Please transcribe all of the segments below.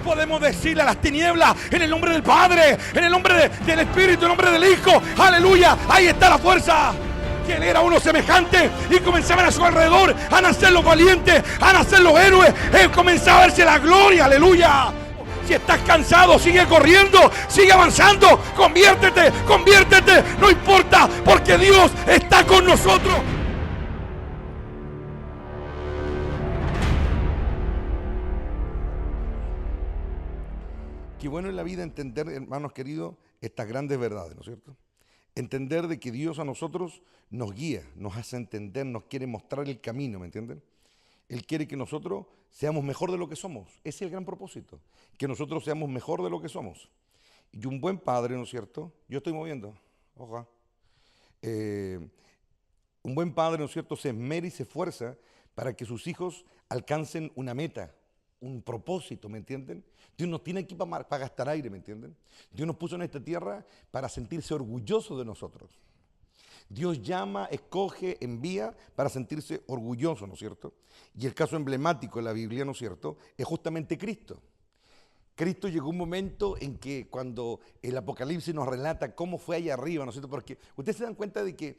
podemos decirle a las tinieblas, en el nombre del Padre, en el nombre del Espíritu, en el nombre del Hijo, aleluya, ahí está la fuerza. Que él era uno semejante y comenzaban a su alrededor a nacer los valientes, a nacer los héroes. Él comenzaba a verse la gloria, aleluya. Si estás cansado, sigue corriendo, sigue avanzando, conviértete, no importa, porque Dios está con nosotros. Qué bueno en la vida entender, hermanos queridos, estas grandes verdades, ¿no es cierto? Entender de que Dios a nosotros nos guía, nos hace entender, nos quiere mostrar el camino, ¿me entienden? Él quiere que nosotros seamos mejor de lo que somos. Ese es el gran propósito, que nosotros seamos mejor de lo que somos. Y un buen padre, ¿no es cierto? Yo estoy moviendo, ojalá. Un buen padre, ¿no es cierto?, se esmera y se esfuerza para que sus hijos alcancen una meta, un propósito, ¿me entienden? Dios nos tiene aquí para gastar aire, ¿me entienden? Dios nos puso en esta tierra para sentirse orgulloso de nosotros. Dios llama, escoge, envía para sentirse orgulloso, ¿no es cierto? Y el caso emblemático de la Biblia, ¿no es cierto?, es justamente Cristo. Cristo llegó un momento en que cuando el Apocalipsis nos relata cómo fue allá arriba, ¿no es cierto? Porque ustedes se dan cuenta de que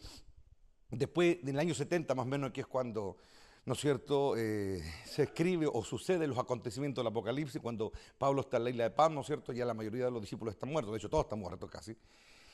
después del año 70 más o menos, que es cuando, ¿no es cierto?, se escribe o sucede los acontecimientos del Apocalipsis, cuando Pablo está en la isla de Patmos, ¿no es cierto?, ya la mayoría de los discípulos están muertos, de hecho todos están muertos casi.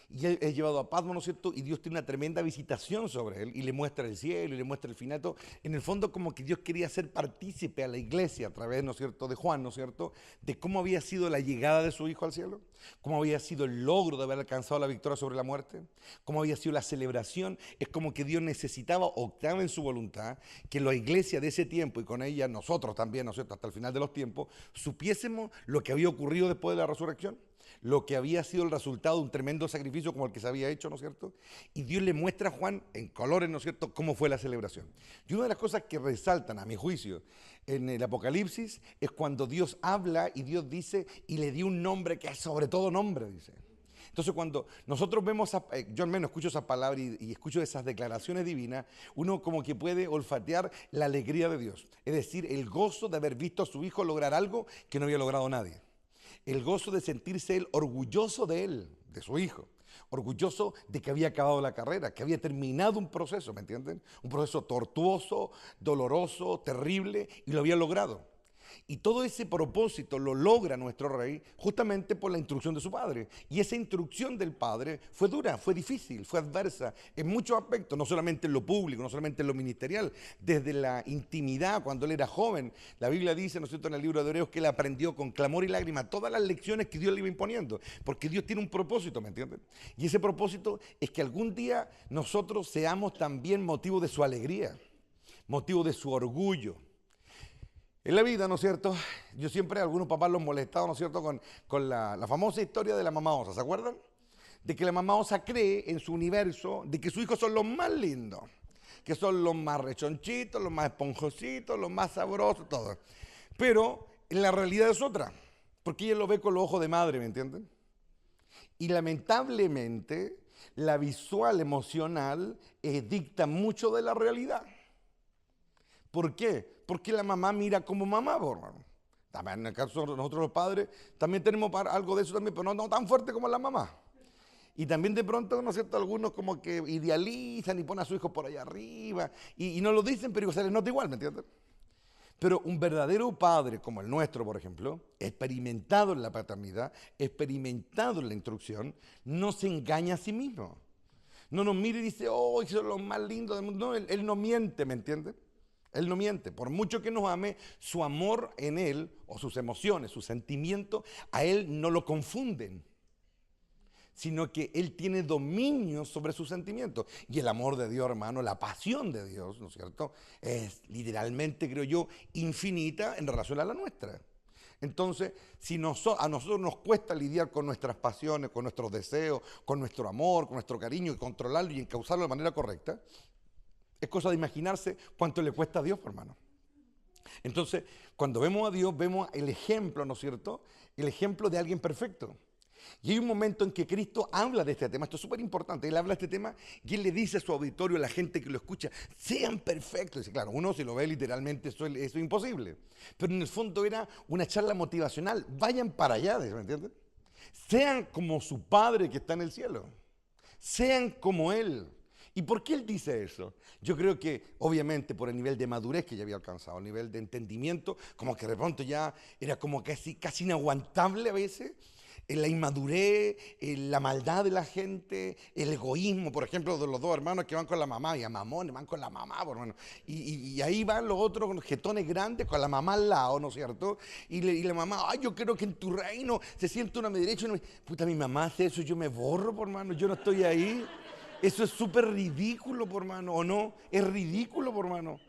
Y él es llevado a Patmos, ¿no es cierto?, y Dios tiene una tremenda visitación sobre él, y le muestra el cielo, y le muestra el final, todo. En el fondo como que Dios quería ser partícipe a la iglesia a través, ¿no es cierto?, de Juan, ¿no es cierto?, de cómo había sido la llegada de su hijo al cielo, cómo había sido el logro de haber alcanzado la victoria sobre la muerte, cómo había sido la celebración. Es como que Dios necesitaba, optaba en su voluntad, que la iglesia de ese tiempo, y con ella nosotros también, ¿no es cierto?, hasta el final de los tiempos, supiésemos lo que había ocurrido después de la resurrección, lo que había sido el resultado de un tremendo sacrificio como el que se había hecho, ¿no es cierto? Y Dios le muestra a Juan en colores, ¿no es cierto?, cómo fue la celebración. Y una de las cosas que resaltan, a mi juicio, en el Apocalipsis, es cuando Dios habla y Dios dice, y le dio un nombre que es sobre todo nombre, dice. Entonces cuando nosotros vemos, yo al menos escucho esas palabras y escucho esas declaraciones divinas, uno como que puede olfatear la alegría de Dios. Es decir, el gozo de haber visto a su hijo lograr algo que no había logrado nadie. El gozo de sentirse él orgulloso de él, de su hijo. Orgulloso de que había acabado la carrera, que había terminado un proceso, ¿me entienden? Un proceso tortuoso, doloroso, terrible, y lo había logrado. Y todo ese propósito lo logra nuestro rey justamente por la instrucción de su padre. Y esa instrucción del padre fue dura, fue difícil, fue adversa en muchos aspectos, no solamente en lo público, no solamente en lo ministerial, desde la intimidad, cuando él era joven. La Biblia dice, ¿no es cierto?, en el libro de Hebreos, que él aprendió con clamor y lágrimas todas las lecciones que Dios le iba imponiendo, porque Dios tiene un propósito, ¿me entienden? Y ese propósito es que algún día nosotros seamos también motivo de su alegría, motivo de su orgullo. En la vida, ¿no es cierto?, yo siempre a algunos papás los molestaba, ¿no es cierto?, con la famosa historia de la mamá osa, ¿se acuerdan? De que la mamá osa cree en su universo de que sus hijos son los más lindos, que son los más rechonchitos, los más esponjositos, los más sabrosos, todo. Pero en la realidad es otra, porque ella lo ve con los ojos de madre, ¿me entienden? Y lamentablemente la visual emocional dicta mucho de la realidad. ¿Por qué? Porque la mamá mira como mamá, hermano. También en el caso de nosotros los padres, también tenemos algo de eso también, pero no tan fuerte como la mamá. Y también de pronto, ¿no es cierto?, algunos como que idealizan y ponen a su hijo por allá arriba, y no lo dicen, pero se les nota igual, ¿me entiendes? Pero un verdadero padre como el nuestro, por ejemplo, experimentado en la paternidad, experimentado en la instrucción, no se engaña a sí mismo. No nos mira y dice, oh, son los más lindos del mundo. No, él no miente, ¿me entiendes? Él no miente. Por mucho que nos ame, su amor en él, o sus emociones, sus sentimientos, a él no lo confunden, sino que él tiene dominio sobre sus sentimientos. Y el amor de Dios, hermano, la pasión de Dios, ¿no es cierto?, es literalmente, creo yo, infinita en relación a la nuestra. Entonces, si a nosotros nos cuesta lidiar con nuestras pasiones, con nuestros deseos, con nuestro amor, con nuestro cariño, y controlarlo y encauzarlo de manera correcta, es cosa de imaginarse cuánto le cuesta a Dios, hermano. Entonces, cuando vemos a Dios, vemos el ejemplo, ¿no es cierto?, el ejemplo de alguien perfecto. Y hay un momento en que Cristo habla de este tema, esto es súper importante, Él habla de este tema y Él le dice a su auditorio, a la gente que lo escucha, sean perfectos. Dice, claro, uno si lo ve literalmente, eso es imposible. Pero en el fondo era una charla motivacional, vayan para allá, ¿me entienden? Sean como su Padre que está en el cielo, sean como Él. ¿Y por qué Él dice eso? Yo creo que obviamente por el nivel de madurez que ya había alcanzado, el nivel de entendimiento, como que de pronto ya era como casi inaguantable a veces, la inmadurez, la maldad de la gente, el egoísmo, por ejemplo, de los dos hermanos que van con la mamá, y a mamones van con la mamá, por hermano. Y ahí van los otros con los jetones grandes, con la mamá al lado, ¿no es cierto? Y la mamá, ay, yo creo que en tu reino se siente una a mi derecha. Puta, mi mamá hace eso, yo me borro, por hermano, yo no estoy ahí. Eso es súper ridículo, por hermano, ¿o no? Es ridículo, por hermano.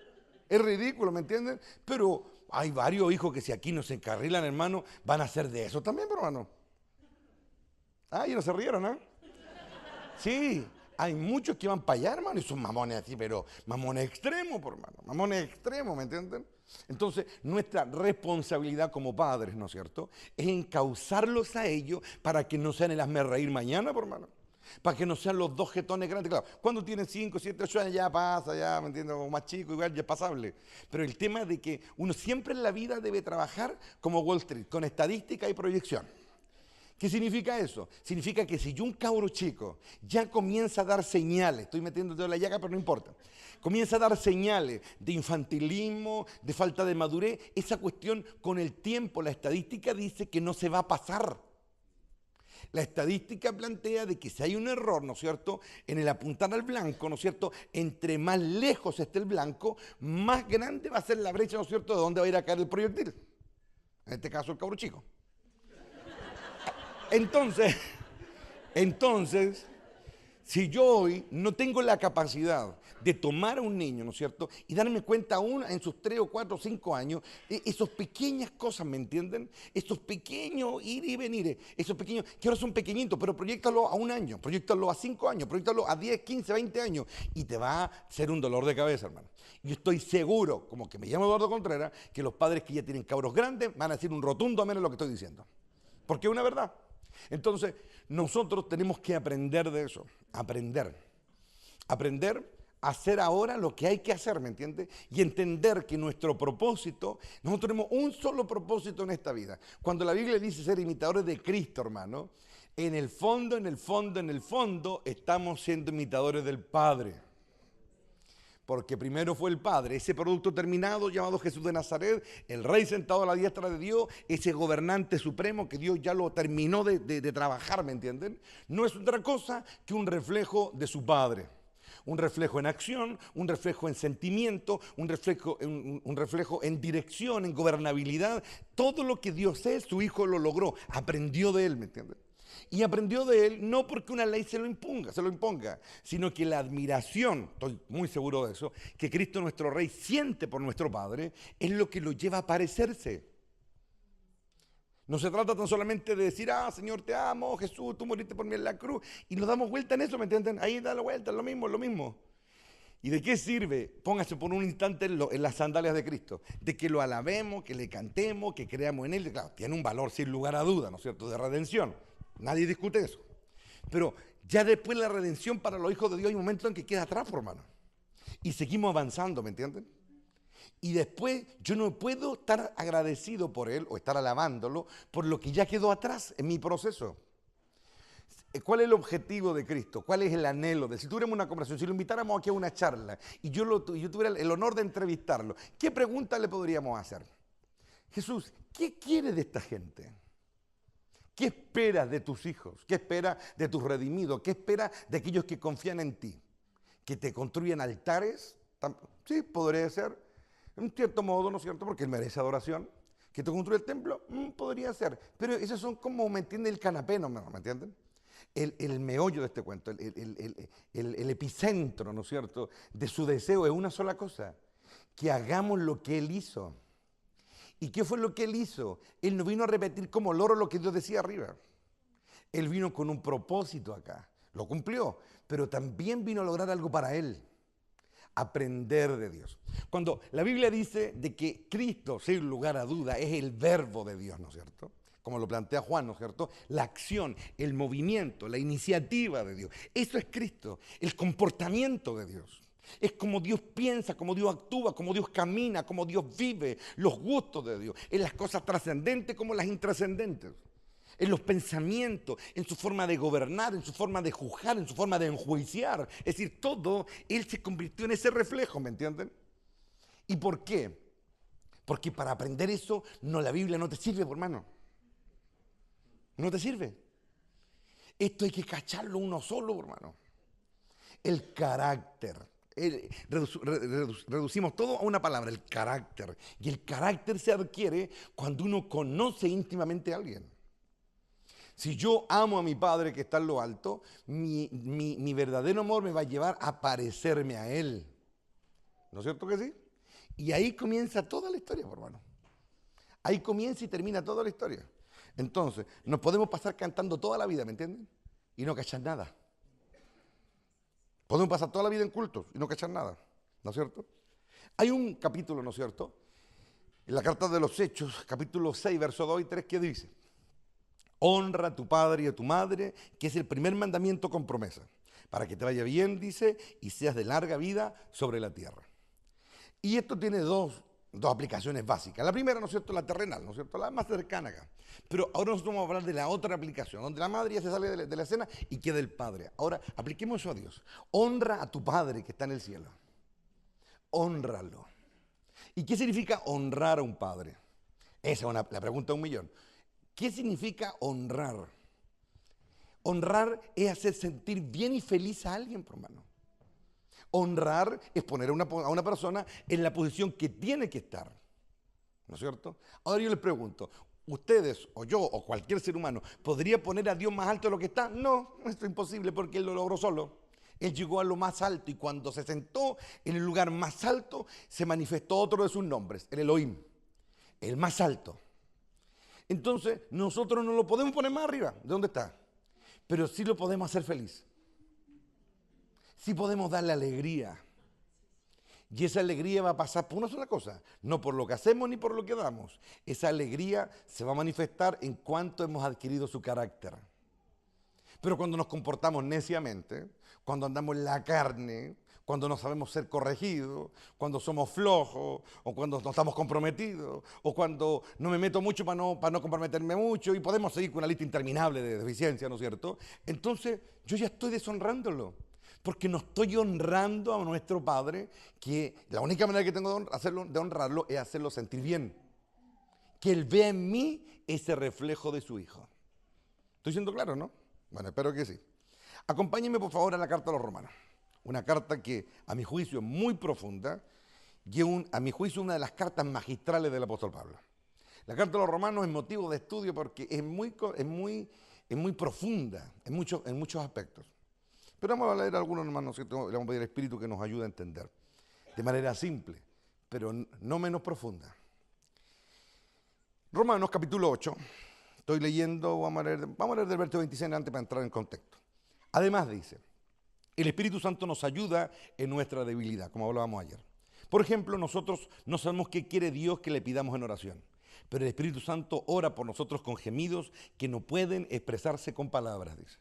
Es ridículo, ¿me entienden? Pero hay varios hijos que si aquí no se encarrilan, hermano, van a hacer de eso también, por hermano. Ah, y no se rieron, ¿eh? Sí, hay muchos que van para allá, hermano, y son mamones así, pero mamones extremos, por hermano, mamones extremos, ¿me entienden? Entonces, nuestra responsabilidad como padres, ¿no es cierto?, es encauzarlos a ellos para que no sean el hazme reír mañana, por hermano. Para que no sean los dos jetones grandes. Claro, cuando tienen 5, 7, 8 años ya pasa, ya, ¿me entiendes? O más chico, igual ya es pasable. Pero el tema de que uno siempre en la vida debe trabajar como Wall Street, con estadística y proyección. ¿Qué significa eso? Significa que si yo un cabro chico ya comienza a dar señales, estoy metiendo toda la llaga pero no importa, comienza a dar señales de infantilismo, de falta de madurez, esa cuestión con el tiempo, la estadística dice que no se va a pasar. La estadística plantea de que si hay un error, ¿no es cierto?, en el apuntar al blanco, ¿no es cierto?, entre más lejos esté el blanco, más grande va a ser la brecha, ¿no es cierto?, de dónde va a ir a caer el proyectil. En este caso el cabro chico. Entonces, si yo hoy no tengo la capacidad de tomar a un niño, ¿no es cierto?, y darme cuenta aún en sus 3 o 4 o 5 años, esas pequeñas cosas, ¿me entienden? Esos pequeños ir y venir, esos pequeños, que ahora son pequeñitos, pero proyéctalo a 1 año, proyéctalo a 5 años, proyéctalo a 10, 15, 20 años, y te va a ser un dolor de cabeza, hermano. Yo estoy seguro, como que me llamo Eduardo Contreras, que los padres que ya tienen cabros grandes van a decir un rotundo amén a lo que estoy diciendo. Porque es una verdad. Entonces, nosotros tenemos que aprender de eso, aprender a hacer ahora lo que hay que hacer, ¿me entiendes? Y entender que nuestro propósito, nosotros tenemos un solo propósito en esta vida. Cuando la Biblia dice ser imitadores de Cristo, hermano, en el fondo, estamos siendo imitadores del Padre. Porque primero fue el Padre, ese producto terminado llamado Jesús de Nazaret, el Rey sentado a la diestra de Dios, ese gobernante supremo que Dios ya lo terminó de trabajar, ¿me entienden? No es otra cosa que un reflejo de su Padre. Un reflejo en acción, un reflejo en sentimiento, un reflejo en dirección, en gobernabilidad. Todo lo que Dios es, su Hijo lo logró, aprendió de Él, ¿me entienden? Y aprendió de Él no porque una ley se lo imponga, sino que la admiración, estoy muy seguro de eso, que Cristo nuestro Rey siente por nuestro Padre, es lo que lo lleva a parecerse. No se trata tan solamente de decir, ah, Señor, te amo, Jesús, tú moriste por mí en la cruz, y nos damos vuelta en eso, ¿me entienden? Ahí da la vuelta, es lo mismo, es lo mismo. ¿Y de qué sirve? Póngase por un instante en las sandalias de Cristo, de que lo alabemos, que le cantemos, que creamos en Él. Claro, tiene un valor sin lugar a duda, ¿no es cierto?, de redención. Nadie discute eso. Pero ya después de la redención para los hijos de Dios hay un momento en que queda atrás, por hermano. Y seguimos avanzando, ¿me entienden? Y después yo no puedo estar agradecido por Él o estar alabándolo por lo que ya quedó atrás en mi proceso. ¿Cuál es el objetivo de Cristo? ¿Cuál es el anhelo? Si tuviéramos una conversación, si lo invitáramos aquí a una charla y yo tuviera el honor de entrevistarlo, ¿qué pregunta le podríamos hacer? Jesús, ¿qué quiere de esta gente? ¿Qué esperas de tus hijos? ¿Qué esperas de tus redimidos? ¿Qué esperas de aquellos que confían en ti? ¿Que te construyan altares? Sí, podría ser. En cierto modo, ¿no es cierto? Porque Él merece adoración. ¿Que te construya el templo? Podría ser. Pero esos son como, ¿me entienden? El canapé, ¿no? ¿Me entienden? El meollo de este cuento, el epicentro, ¿no es cierto?, de su deseo es una sola cosa, que hagamos lo que Él hizo. ¿Y qué fue lo que Él hizo? Él no vino a repetir como loro lo que Dios decía arriba. Él vino con un propósito acá, lo cumplió, pero también vino a lograr algo para Él, aprender de Dios. Cuando la Biblia dice de que Cristo, sin lugar a duda, es el verbo de Dios, ¿no es cierto?, como lo plantea Juan, ¿no es cierto? La acción, el movimiento, la iniciativa de Dios. Eso es Cristo, el comportamiento de Dios. Es como Dios piensa, como Dios actúa, como Dios camina, como Dios vive, los gustos de Dios, en las cosas trascendentes como las intrascendentes, en los pensamientos, en su forma de gobernar, en su forma de juzgar, en su forma de enjuiciar. Es decir, todo, Él se convirtió en ese reflejo, ¿me entienden? ¿Y por qué? Porque para aprender eso, no, la Biblia no te sirve, hermano. No te sirve. Esto hay que cacharlo uno solo, hermano. El carácter. Reducimos todo a una palabra, el carácter. Y el carácter se adquiere cuando uno conoce íntimamente a alguien. Si yo amo a mi Padre que está en lo alto, mi verdadero amor me va a llevar a parecerme a Él. ¿No es cierto que sí? Y ahí comienza toda la historia, hermano. Ahí comienza y termina toda la historia. Entonces, nos podemos pasar cantando toda la vida, ¿me entienden? Y no cachar nada. Podemos pasar toda la vida en cultos y no cachar nada, ¿no es cierto? Hay un capítulo, ¿no es cierto?, en la carta de los Hechos, capítulo 6, verso 2 y 3, que dice: honra a tu padre y a tu madre, que es el primer mandamiento con promesa, para que te vaya bien, dice, y seas de larga vida sobre la tierra. Y esto tiene dos aplicaciones básicas. La primera, ¿no es cierto?, la terrenal, ¿no es cierto?, la más cercana acá. Pero ahora nosotros vamos a hablar de la otra aplicación, donde la madre ya se sale de la escena y queda el padre. Ahora, apliquemos eso a Dios. Honra a tu Padre que está en el cielo. Hónralo. ¿Y qué significa honrar a un padre? Esa es la pregunta de un millón. ¿Qué significa honrar? Honrar es hacer sentir bien y feliz a alguien, hermano. Honrar es poner a una persona en la posición que tiene que estar, ¿no es cierto? Ahora yo les pregunto, ¿ustedes o yo o cualquier ser humano podría poner a Dios más alto de lo que está? No, esto es imposible porque Él lo logró solo. Él llegó a lo más alto y cuando se sentó en el lugar más alto se manifestó otro de sus nombres, el Elohim, el más alto. Entonces nosotros no lo podemos poner más arriba, ¿de dónde está? Pero sí lo podemos hacer feliz. Sí podemos darle alegría. Y esa alegría va a pasar por una sola cosa, no por lo que hacemos ni por lo que damos. Esa alegría se va a manifestar en cuanto hemos adquirido su carácter. Pero cuando nos comportamos neciamente, cuando andamos en la carne, cuando no sabemos ser corregidos, cuando somos flojos, o cuando no estamos comprometidos, o cuando no me meto mucho para no comprometerme mucho, y podemos seguir con una lista interminable de deficiencias, ¿no es cierto? Entonces yo ya estoy deshonrándolo. Porque no estoy honrando a nuestro Padre, que la única manera que tengo de honrarlo es hacerlo sentir bien. Que Él vea en mí ese reflejo de su Hijo. ¿Estoy siendo claro, no? Bueno, espero que sí. Acompáñenme por favor a la carta a los Romanos. Una carta que a mi juicio es muy profunda y a mi juicio una de las cartas magistrales del apóstol Pablo. La carta a los Romanos es motivo de estudio porque es muy profunda en muchos aspectos. Pero vamos a leer algunos, hermanos, le vamos a pedir al Espíritu que nos ayude a entender. De manera simple, pero no menos profunda. Romanos capítulo 8. Estoy leyendo, vamos a leer del verso 26 antes para entrar en contexto. Además dice, el Espíritu Santo nos ayuda en nuestra debilidad, como hablábamos ayer. Por ejemplo, nosotros no sabemos qué quiere Dios que le pidamos en oración, pero el Espíritu Santo ora por nosotros con gemidos que no pueden expresarse con palabras, dice.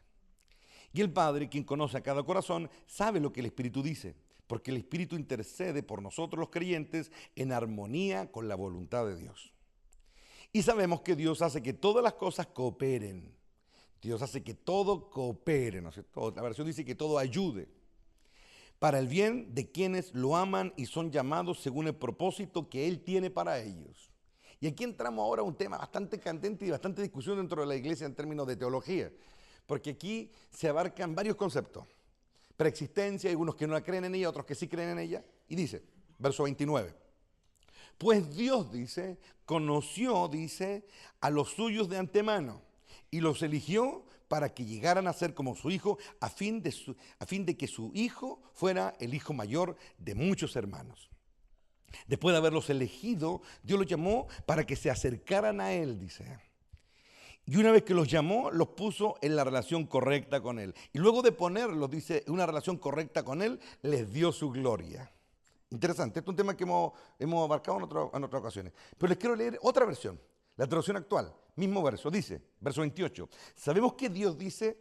Y el Padre, quien conoce a cada corazón, sabe lo que el Espíritu dice, porque el Espíritu intercede por nosotros los creyentes en armonía con la voluntad de Dios. Y sabemos que Dios hace que todas las cosas cooperen. Dios hace que todo coopere, ¿no es cierto? La versión dice que todo ayude para el bien de quienes lo aman y son llamados según el propósito que Él tiene para ellos. Y aquí entramos ahora a un tema bastante candente y bastante discusión dentro de la iglesia en términos de teología. Porque aquí se abarcan varios conceptos. Preexistencia, hay algunos que no creen en ella, otros que sí creen en ella. Y dice, verso 29. Pues Dios, dice, conoció, dice, a los suyos de antemano y los eligió para que llegaran a ser como su hijo, a fin de que su hijo fuera el hijo mayor de muchos hermanos. Después de haberlos elegido, Dios los llamó para que se acercaran a Él, dice. Y una vez que los llamó, los puso en la relación correcta con Él. Y luego de ponerlos, dice, en una relación correcta con Él, les dio su gloria. Interesante, este es un tema que hemos abarcado en otras ocasiones. Pero les quiero leer otra versión, la traducción actual, mismo verso, dice, verso 28. Sabemos que Dios dice,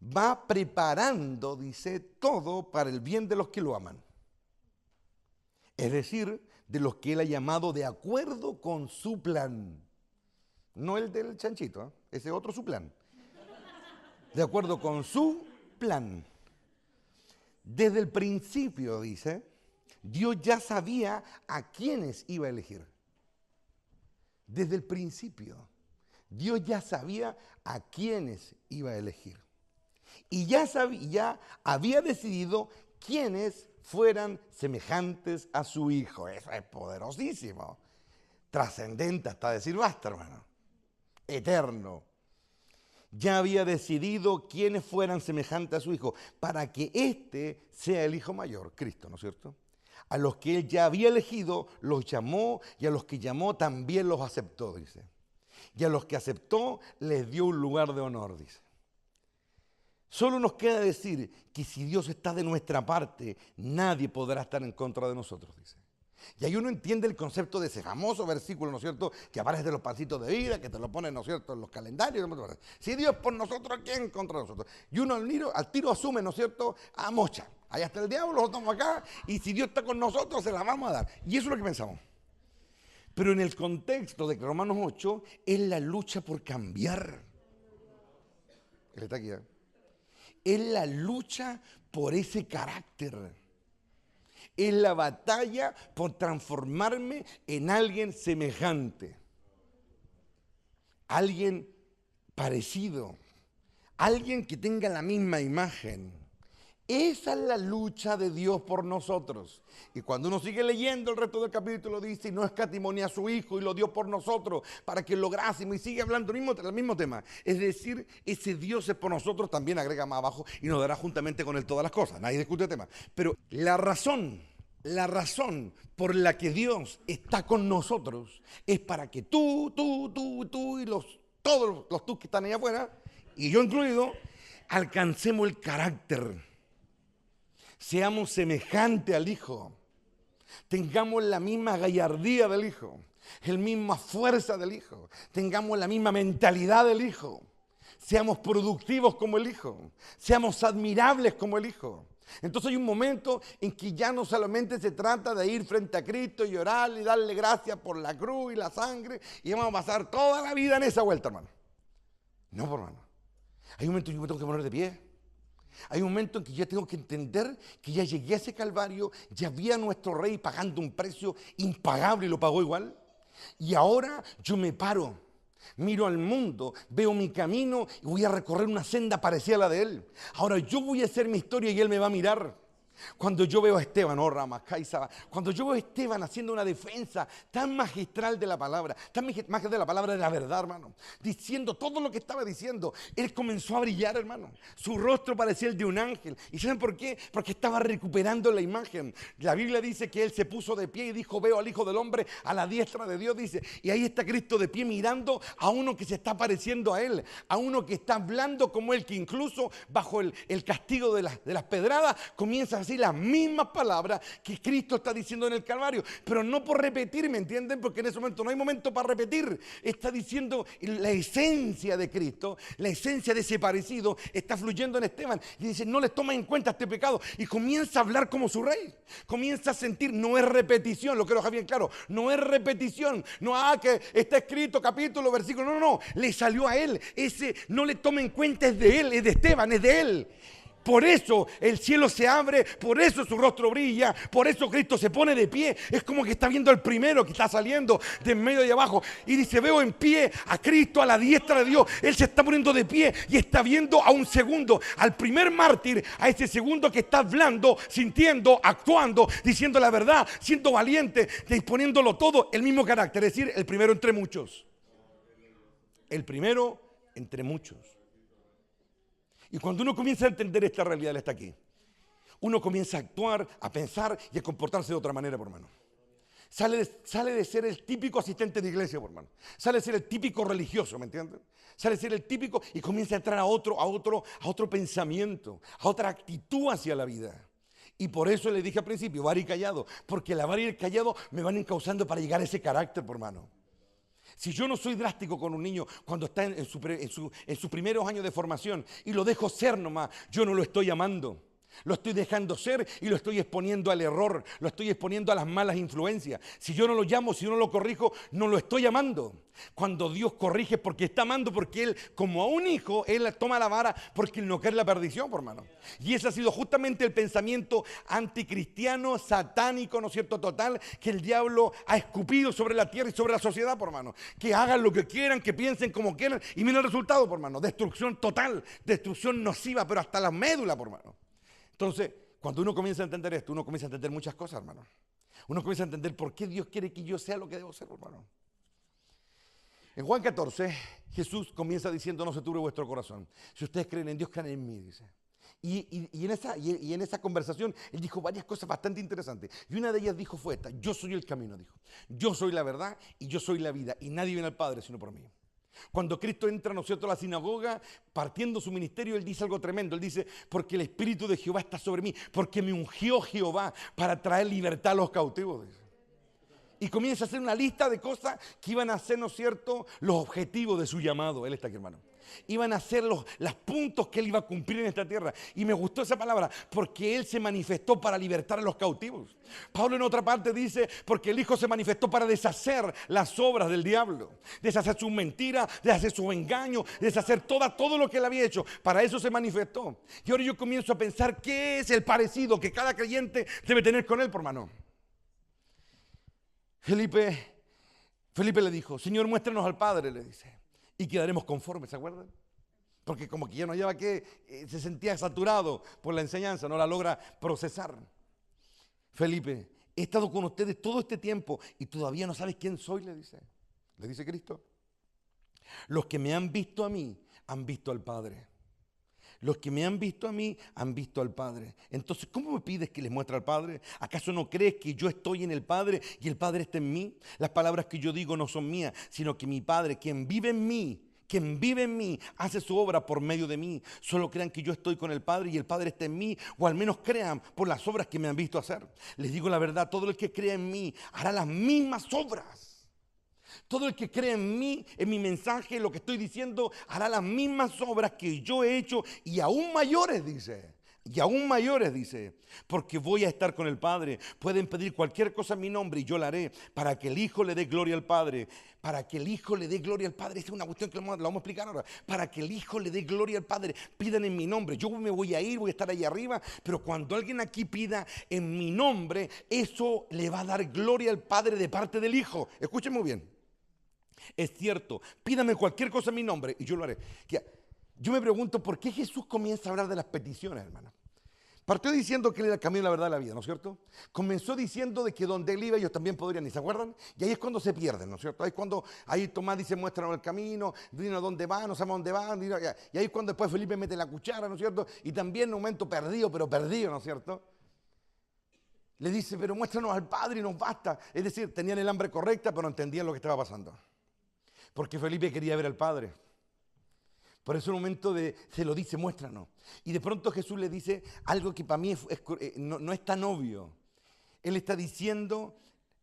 va preparando, dice, todo para el bien de los que lo aman. Es decir, de los que Él ha llamado de acuerdo con su plan. No el del chanchito, ese otro su plan. De acuerdo con su plan. Desde el principio, dice, Dios ya sabía a quiénes iba a elegir. Desde el principio, Dios ya sabía a quiénes iba a elegir. Y ya había decidido quiénes fueran semejantes a su Hijo. Eso es poderosísimo. Trascendente hasta decir basta, hermano. Eterno. Ya había decidido quiénes fueran semejantes a su Hijo, para que éste sea el Hijo mayor, Cristo, ¿no es cierto? A los que Él ya había elegido, los llamó, y a los que llamó también los aceptó, dice. Y a los que aceptó, les dio un lugar de honor, dice. Solo nos queda decir que si Dios está de nuestra parte, nadie podrá estar en contra de nosotros, dice. Y ahí uno entiende el concepto de ese famoso versículo, ¿no es cierto?, que aparece de los pancitos de vida, que te lo ponen, ¿no es cierto?, en los calendarios. Si Dios por nosotros, ¿quién contra nosotros? Y uno al tiro asume, ¿no es cierto?, a mocha. Allá está el diablo, lo estamos acá, y si Dios está con nosotros, se la vamos a dar. Y eso es lo que pensamos. Pero en el contexto de Romanos 8, es la lucha por cambiar. Él está aquí, ¿eh? Es la lucha por ese carácter. Es la batalla por transformarme en alguien semejante. Alguien parecido. Alguien que tenga la misma imagen. Esa es la lucha de Dios por nosotros. Y cuando uno sigue leyendo el resto del capítulo, dice, y no escatimó ni a su Hijo y lo dio por nosotros para que lográsemos, y sigue hablando el mismo tema. Es decir, ese Dios es por nosotros, también agrega más abajo y nos dará juntamente con Él todas las cosas. Nadie discute el tema. Pero la razón por la que Dios está con nosotros es para que tú y todos los tú que están allá afuera, y yo incluido, alcancemos el carácter. Seamos semejantes al Hijo. Tengamos la misma gallardía del Hijo. La misma fuerza del Hijo. Tengamos la misma mentalidad del Hijo. Seamos productivos como el Hijo. Seamos admirables como el Hijo. Entonces hay un momento en que ya no solamente se trata de ir frente a Cristo y orar y darle gracias por la cruz y la sangre y vamos a pasar toda la vida en esa vuelta, hermano. No, hermano. Hay un momento en que yo me tengo que poner de pie. Hay un momento en que ya tengo que entender que ya llegué a ese Calvario, ya vi a nuestro Rey pagando un precio impagable y lo pagó igual. Y ahora yo me paro, miro al mundo, veo mi camino y voy a recorrer una senda parecida a la de Él. Ahora yo voy a hacer mi historia y Él me va a mirar. Cuando yo veo a Esteban, cuando yo veo a Esteban haciendo una defensa tan magistral de la palabra, tan magistral de la palabra de la verdad, hermano, diciendo todo lo que estaba diciendo, él comenzó a brillar, hermano. Su rostro parecía el de un ángel. ¿Y saben por qué? Porque estaba recuperando la imagen. La Biblia dice que él se puso de pie y dijo, veo al Hijo del Hombre a la diestra de Dios, dice. Y ahí está Cristo de pie mirando a uno que se está pareciendo a él, a uno que está hablando como él, que incluso bajo el castigo de las pedradas comienza a decir las mismas palabras que Cristo está diciendo en el Calvario, pero no por repetir, ¿me entienden? Porque en ese momento no hay momento para repetir. Está diciendo la esencia de Cristo, la esencia de ese parecido está fluyendo en Esteban y dice, no les toma en cuenta este pecado, y comienza a hablar como su Rey, comienza a sentir, no es repetición, lo quiero dejar bien claro, no es repetición, no, que está escrito capítulo, versículo, no, le salió a él, ese no le toma en cuenta, es de él, es de Esteban, es de él. Por eso el cielo se abre, por eso su rostro brilla, por eso Cristo se pone de pie. Es como que está viendo al primero que está saliendo de en medio y abajo y dice, veo en pie a Cristo a la diestra de Dios. Él se está poniendo de pie y está viendo a un segundo, al primer mártir, a ese segundo que está hablando, sintiendo, actuando, diciendo la verdad, siendo valiente, disponiéndolo todo, el mismo carácter, es decir, el primero entre muchos. El primero entre muchos. Y cuando uno comienza a entender esta realidad, Él está aquí. Uno comienza a actuar, a pensar y a comportarse de otra manera, por hermano. Sale de ser el típico asistente de iglesia, por hermano. Sale de ser el típico religioso, ¿me entienden? Sale de ser el típico y comienza a entrar a otro pensamiento, a otra actitud hacia la vida. Y por eso le dije al principio, vara y callado, porque la vara y el callado me van encauzando para llegar a ese carácter, por hermano. Si yo no soy drástico con un niño cuando está en sus primeros años de formación y lo dejo ser nomás, yo no lo estoy amando. Lo estoy dejando ser y lo estoy exponiendo al error, lo estoy exponiendo a las malas influencias. Si yo no lo llamo, si yo no lo corrijo, no lo estoy amando. Cuando Dios corrige, porque está amando, porque Él, como a un hijo, Él toma la vara porque Él no quiere la perdición, por hermano. Y ese ha sido justamente el pensamiento anticristiano, satánico, ¿no es cierto?, total, que el diablo ha escupido sobre la tierra y sobre la sociedad, por hermano. Que hagan lo que quieran, que piensen como quieran, y miren el resultado, por hermano. Destrucción total, destrucción nociva, pero hasta la médula, por hermano. Entonces, cuando uno comienza a entender esto, uno comienza a entender muchas cosas, hermano. Uno comienza a entender por qué Dios quiere que yo sea lo que debo ser, hermano. En Juan 14, Jesús comienza diciendo, no se turbe vuestro corazón. Si ustedes creen en Dios, creen en mí, dice. Y en esa conversación, Él dijo varias cosas bastante interesantes. Y una de ellas fue esta: yo soy el camino, dijo. Yo soy la verdad y yo soy la vida. Y nadie viene al Padre sino por mí. Cuando Cristo entra, ¿no es cierto?, a la sinagoga, partiendo su ministerio, Él dice algo tremendo. Él dice, porque el Espíritu de Jehová está sobre mí, porque me ungió Jehová para traer libertad a los cautivos. Dice. Y comienza a hacer una lista de cosas que iban a ser, ¿no es cierto?, los objetivos de su llamado. Él está aquí, hermano. Iban a ser los puntos que Él iba a cumplir en esta tierra. Y me gustó esa palabra, porque Él se manifestó para libertar a los cautivos. Pablo en otra parte dice, porque el Hijo se manifestó para deshacer las obras del diablo, deshacer sus mentiras, deshacer sus engaños, deshacer todo lo que Él había hecho. Para eso se manifestó. Y ahora yo comienzo a pensar qué es el parecido que cada creyente debe tener con Él, por hermano. Felipe le dijo, Señor, muéstranos al Padre, le dice, y quedaremos conformes, ¿se acuerdan? Porque como que ya no lleva se sentía saturado por la enseñanza, no la logra procesar. Felipe, he estado con ustedes todo este tiempo y todavía no sabes quién soy, le dice Cristo. Los que me han visto a mí, han visto al Padre. Los que me han visto a mí, han visto al Padre. Entonces, ¿cómo me pides que les muestre al Padre? ¿Acaso no crees que yo estoy en el Padre y el Padre está en mí? Las palabras que yo digo no son mías, sino que mi Padre, quien vive en mí, hace su obra por medio de mí. Solo crean que yo estoy con el Padre y el Padre está en mí, o al menos crean por las obras que me han visto hacer. Les digo la verdad, todo el que crea en mí hará las mismas obras. Todo el que cree en mí, en mi mensaje, lo que estoy diciendo, hará las mismas obras que yo he hecho y aún mayores, dice. Y aún mayores, dice, porque voy a estar con el Padre. Pueden pedir cualquier cosa en mi nombre y yo la haré, para que el Hijo le dé gloria al Padre. Para que el Hijo le dé gloria al Padre. Esta es una cuestión que la vamos a explicar ahora. Para que el Hijo le dé gloria al Padre. Pidan en mi nombre. Yo me voy a ir, voy a estar ahí arriba. Pero cuando alguien aquí pida en mi nombre, eso le va a dar gloria al Padre de parte del Hijo. Escuchen muy bien. Es cierto, pídame cualquier cosa en mi nombre y yo lo haré. Yo me pregunto por qué Jesús comienza a hablar de las peticiones, hermano. Partió diciendo que Él era el camino, la verdad y la vida, ¿no es cierto? Comenzó diciendo de que donde Él iba ellos también podrían ir, ¿se acuerdan? Y ahí es cuando se pierden, ¿no es cierto? Ahí es cuando Tomás dice, muéstranos el camino, dinos dónde van, no sabemos dónde van. Y ahí es cuando después Felipe mete la cuchara, ¿no es cierto? Y también en un momento perdido, ¿no es cierto? Le dice, pero muéstranos al Padre y nos basta. Es decir, tenían el hambre correcta, pero no entendían lo que estaba pasando. Porque Felipe quería ver al Padre. Por eso en un momento se lo dice, muéstranos. Y de pronto Jesús le dice algo que para mí no es tan obvio. Él está diciendo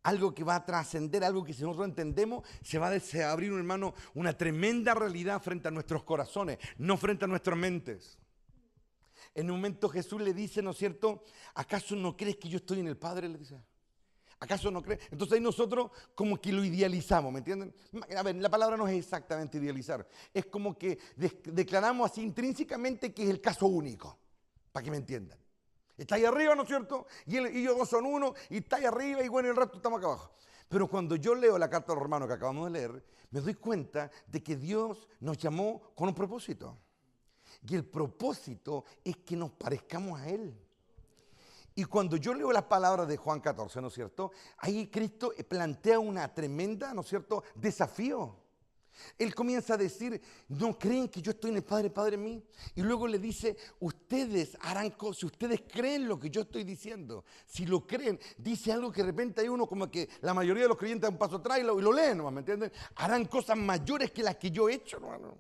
algo que va a trascender, algo que si nosotros entendemos, se va a abrir, hermano, una tremenda realidad frente a nuestros corazones, no frente a nuestras mentes. En un momento Jesús le dice, ¿no es cierto? ¿Acaso no crees que yo estoy en el Padre? Le dice. ¿Acaso no crees? Entonces ahí nosotros como que lo idealizamos, ¿me entienden? A ver, la palabra no es exactamente idealizar. Es como que declaramos así intrínsecamente que es el caso único, para que me entiendan. Está ahí arriba, ¿no es cierto? Y él y yo dos son uno, y está ahí arriba, y bueno, el resto estamos acá abajo. Pero cuando yo leo la carta a los Romanos que acabamos de leer, me doy cuenta de que Dios nos llamó con un propósito. Y el propósito es que nos parezcamos a Él. Y cuando yo leo las palabras de Juan 14, ¿no es cierto? Ahí Cristo plantea una tremenda, ¿no es cierto?, desafío. Él comienza a decir, ¿no creen que yo estoy en el Padre, Padre en mí? Y luego le dice, ustedes harán cosas, si ustedes creen lo que yo estoy diciendo, si lo creen, dice algo que de repente hay uno como que la mayoría de los creyentes dan un paso atrás y lo leen, ¿no? ¿Me entienden? Harán cosas mayores que las que yo he hecho, hermano.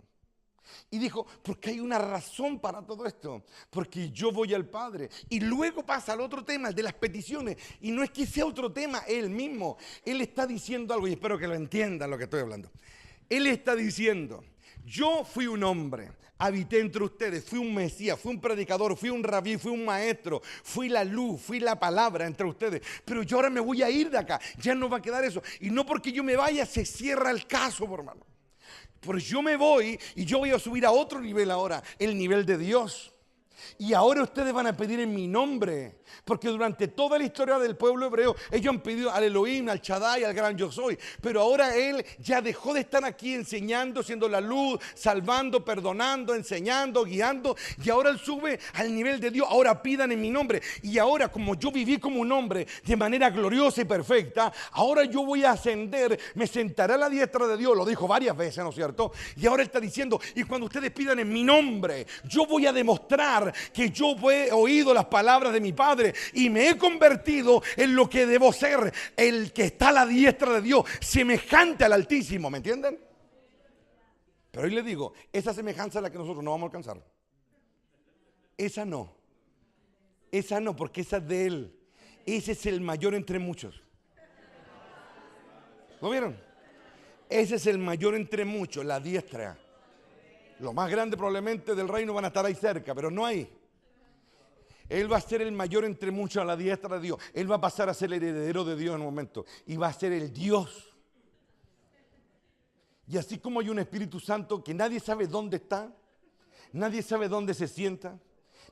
Y dijo, porque hay una razón para todo esto, porque yo voy al Padre. Y luego pasa al otro tema, el de las peticiones. Y no es que sea otro tema, él mismo. Él está diciendo algo, y espero que lo entiendan lo que estoy hablando. Él está diciendo, yo fui un hombre, habité entre ustedes, fui un Mesías, fui un predicador, fui un rabí, fui un maestro, fui la luz, fui la palabra entre ustedes. Pero yo ahora me voy a ir de acá, ya no va a quedar eso. Y no porque yo me vaya se cierra el caso, por hermano. Pues yo me voy y yo voy a subir a otro nivel ahora, el nivel de Dios. Y ahora ustedes van a pedir en mi nombre, porque durante toda la historia del pueblo hebreo ellos han pedido al Elohim, al Shaddai, al gran yo soy. Pero ahora él ya dejó de estar aquí enseñando, siendo la luz, salvando, perdonando, enseñando, guiando. Y ahora él sube al nivel de Dios. Ahora pidan en mi nombre. Y ahora, como yo viví como un hombre de manera gloriosa y perfecta, ahora yo voy a ascender, me sentaré a la diestra de Dios. Lo dijo varias veces, ¿no es cierto? Y ahora él está diciendo, y cuando ustedes pidan en mi nombre, yo voy a demostrar que yo he oído las palabras de mi Padre y me he convertido en lo que debo ser, el que está a la diestra de Dios, semejante al Altísimo, ¿me entienden? Pero hoy les digo, esa semejanza es la que nosotros no vamos a alcanzar. Esa no, porque esa es de Él. Ese es el mayor entre muchos. ¿Lo vieron? Ese es el mayor entre muchos, la diestra. Los más grandes probablemente del reino van a estar ahí cerca, pero no ahí. Él va a ser el mayor entre muchos a la diestra de Dios. Él va a pasar a ser el heredero de Dios en un momento. Y va a ser el Dios. Y así como hay un Espíritu Santo que nadie sabe dónde está, nadie sabe dónde se sienta,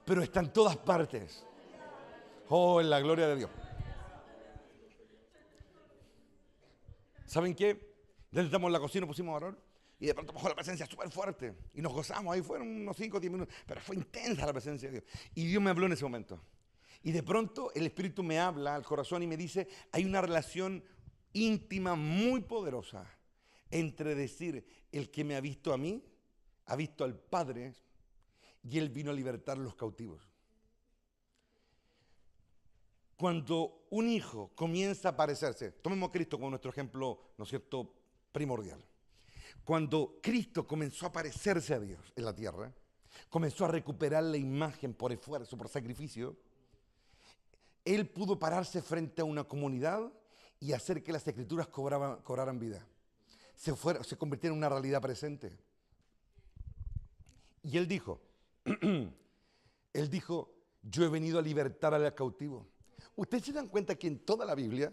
pero está en todas partes. Oh, en la gloria de Dios. ¿Saben qué? Desde estamos en la cocina, pusimos a orar. Y de pronto bajó la presencia súper fuerte. Y nos gozamos. Ahí fueron unos 5 o 10 minutos. Pero fue intensa la presencia de Dios. Y Dios me habló en ese momento. Y de pronto el Espíritu me habla al corazón y me dice, hay una relación íntima muy poderosa entre decir, el que me ha visto a mí, ha visto al Padre, y Él vino a libertar a los cautivos. Cuando un hijo comienza a parecerse, tomemos a Cristo como nuestro ejemplo, ¿no es cierto?, primordial. Cuando Cristo comenzó a parecerse a Dios en la tierra, comenzó a recuperar la imagen por esfuerzo, por sacrificio, Él pudo pararse frente a una comunidad y hacer que las escrituras cobraran vida. Se convirtieron en una realidad presente. Y Él dijo, yo he venido a libertar al cautivo. Ustedes se dan cuenta que en toda la Biblia,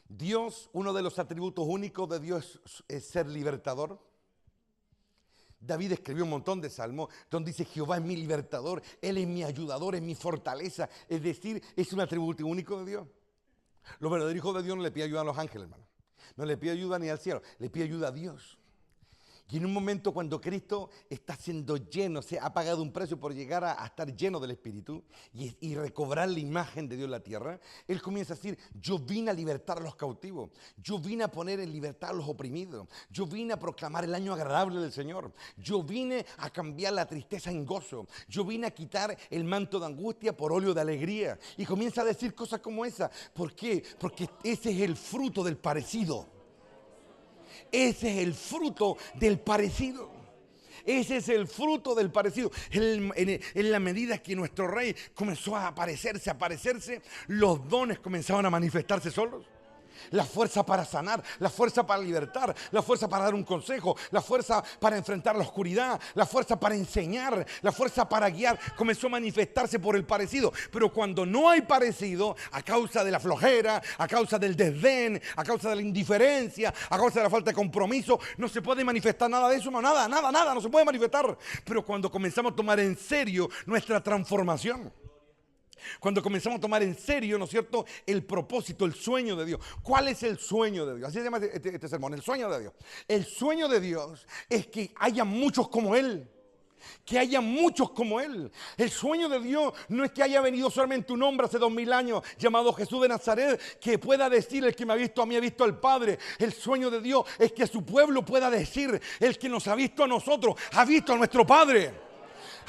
Dios, uno de los atributos únicos de Dios es ser libertador. David escribió un montón de salmos donde dice, Jehová es mi libertador, Él es mi ayudador, es mi fortaleza. Es decir, es un atributo único de Dios. Los verdaderos hijos de Dios no le piden ayuda a los ángeles, hermano. No le pide ayuda ni al cielo, le pide ayuda a Dios. Y en un momento cuando Cristo está siendo lleno, se ha pagado un precio por llegar a estar lleno del Espíritu y recobrar la imagen de Dios en la tierra, Él comienza a decir, yo vine a libertar a los cautivos, yo vine a poner en libertad a los oprimidos, yo vine a proclamar el año agradable del Señor, yo vine a cambiar la tristeza en gozo, yo vine a quitar el manto de angustia por óleo de alegría. Y comienza a decir cosas como esa. ¿Por qué? Porque ese es el fruto del parecido. Ese es el fruto del parecido. Ese es el fruto del parecido. En la medida que nuestro rey comenzó a aparecerse, los dones comenzaban a manifestarse solos. La fuerza para sanar, la fuerza para libertar, la fuerza para dar un consejo, la fuerza para enfrentar la oscuridad, la fuerza para enseñar, la fuerza para guiar, comenzó a manifestarse por el parecido. Pero cuando no hay parecido, a causa de la flojera, a causa del desdén, a causa de la indiferencia, a causa de la falta de compromiso, no se puede manifestar nada de eso, nada, no se puede manifestar. Pero cuando comenzamos a tomar en serio nuestra transformación, cuando comenzamos a tomar en serio, ¿no es cierto?, el propósito, el sueño de Dios. ¿Cuál es el sueño de Dios? Así se llama este sermón, el sueño de Dios. El sueño de Dios es que haya muchos como Él. Que haya muchos como Él. El sueño de Dios no es que haya venido solamente un hombre hace 2000 años llamado Jesús de Nazaret, que pueda decir, el que me ha visto a mí ha visto al Padre. El sueño de Dios es que su pueblo pueda decir, el que nos ha visto a nosotros ha visto a nuestro Padre.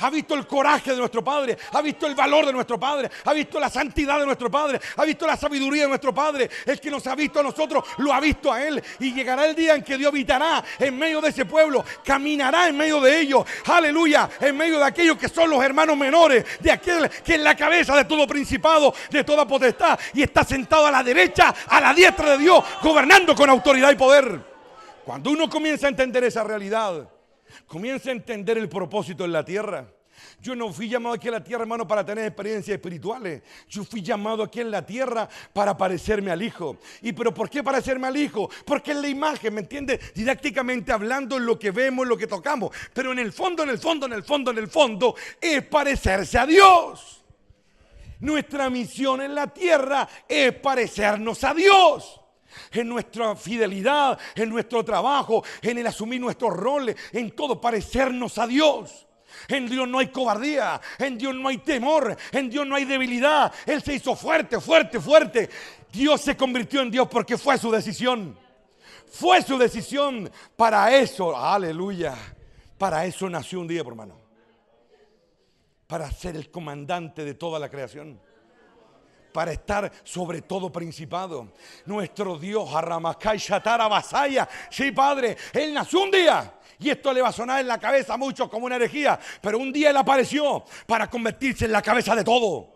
Ha visto el coraje de nuestro Padre, ha visto el valor de nuestro Padre, ha visto la santidad de nuestro Padre, ha visto la sabiduría de nuestro Padre. El que nos ha visto a nosotros, lo ha visto a Él. Y llegará el día en que Dios habitará en medio de ese pueblo, caminará en medio de ellos, aleluya, en medio de aquellos que son los hermanos menores, de aquel que es la cabeza de todo principado, de toda potestad, y está sentado a la derecha, a la diestra de Dios, gobernando con autoridad y poder. Cuando uno comienza a entender esa realidad, comienza a entender el propósito en la tierra. Yo no fui llamado aquí a la tierra, hermano, para tener experiencias espirituales. Yo fui llamado aquí en la tierra para parecerme al Hijo. ¿Y pero por qué parecerme al Hijo? Porque es la imagen, ¿me entiende? Didácticamente hablando, en lo que vemos, en lo que tocamos. Pero en el fondo es parecerse a Dios. Nuestra misión en la tierra es parecernos a Dios. En nuestra fidelidad, en nuestro trabajo, en el asumir nuestros roles, en todo parecernos a Dios. En Dios no hay cobardía, en Dios no hay temor, en Dios no hay debilidad. Él se hizo fuerte. Dios se convirtió en Dios porque fue su decisión. Fue su decisión. Para eso, aleluya, para eso nació un día, hermano. Para ser el comandante de toda la creación. Para estar sobre todo principado. Nuestro Dios, Arramacay, Shatara, Basaya. Sí, Padre, Él nació un día. Y esto le va a sonar en la cabeza a muchos como una herejía. Pero un día Él apareció para convertirse en la cabeza de todo.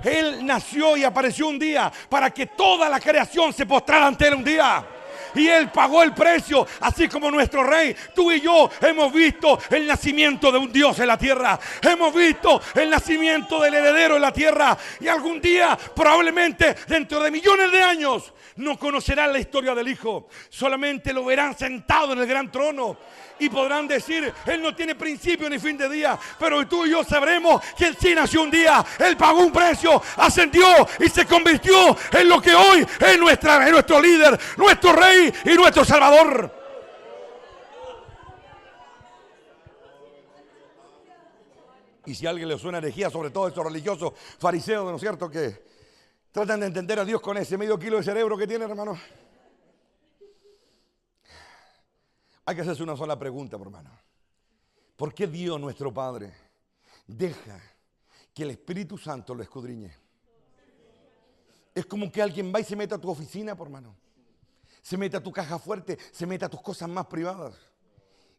Él nació y apareció un día para que toda la creación se postrara ante Él un día. Y Él pagó el precio, así como nuestro Rey. Tú y yo hemos visto el nacimiento de un Dios en la tierra. Hemos visto el nacimiento del heredero en la tierra. Y algún día, probablemente dentro de millones de años, no conocerán la historia del Hijo. Solamente lo verán sentado en el gran trono. Y podrán decir, Él no tiene principio ni fin de día. Pero tú y yo sabremos que Él sí nació un día. Él pagó un precio, ascendió y se convirtió en lo que hoy es nuestro líder, nuestro Rey y nuestro Salvador. Y si a alguien le suena herejía, sobre todo estos religiosos fariseos, ¿no es cierto?, que tratan de entender a Dios con ese medio kilo de cerebro que tienen, hermano. Hay que hacerse una sola pregunta, hermano. ¿Por qué Dios, nuestro Padre, deja que el Espíritu Santo lo escudriñe? Es como que alguien va y se mete a tu oficina, hermano. Se mete a tu caja fuerte, se mete a tus cosas más privadas.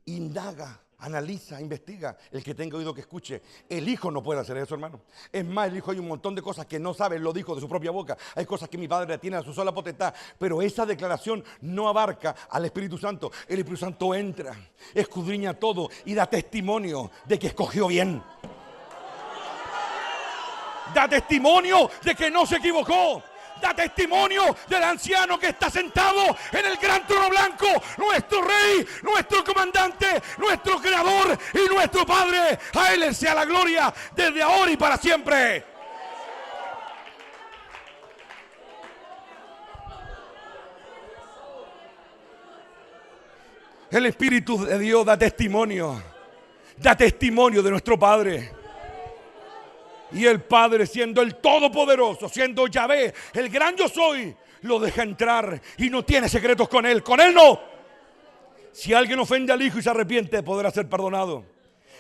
Indaga, analiza, investiga. El que tenga oído que escuche. El Hijo no puede hacer eso, hermano. Es más, el Hijo hay un montón de cosas que no sabe, Él lo tiene de su propia boca. Hay cosas que mi Padre tiene a su sola potestad. Pero esa declaración no abarca al Espíritu Santo. El Espíritu Santo entra, escudriña todo y da testimonio de que escogió bien. Da testimonio de que no se equivocó. Da testimonio del anciano que está sentado en el gran trono blanco, nuestro Rey, nuestro comandante, nuestro creador y nuestro Padre. A Él sea la gloria desde ahora y para siempre. El Espíritu de Dios da testimonio de nuestro Padre. Y el Padre, siendo el Todopoderoso, siendo Yahvé, el gran yo soy, lo deja entrar y no tiene secretos con Él. Con Él no. Si alguien ofende al Hijo y se arrepiente, podrá ser perdonado.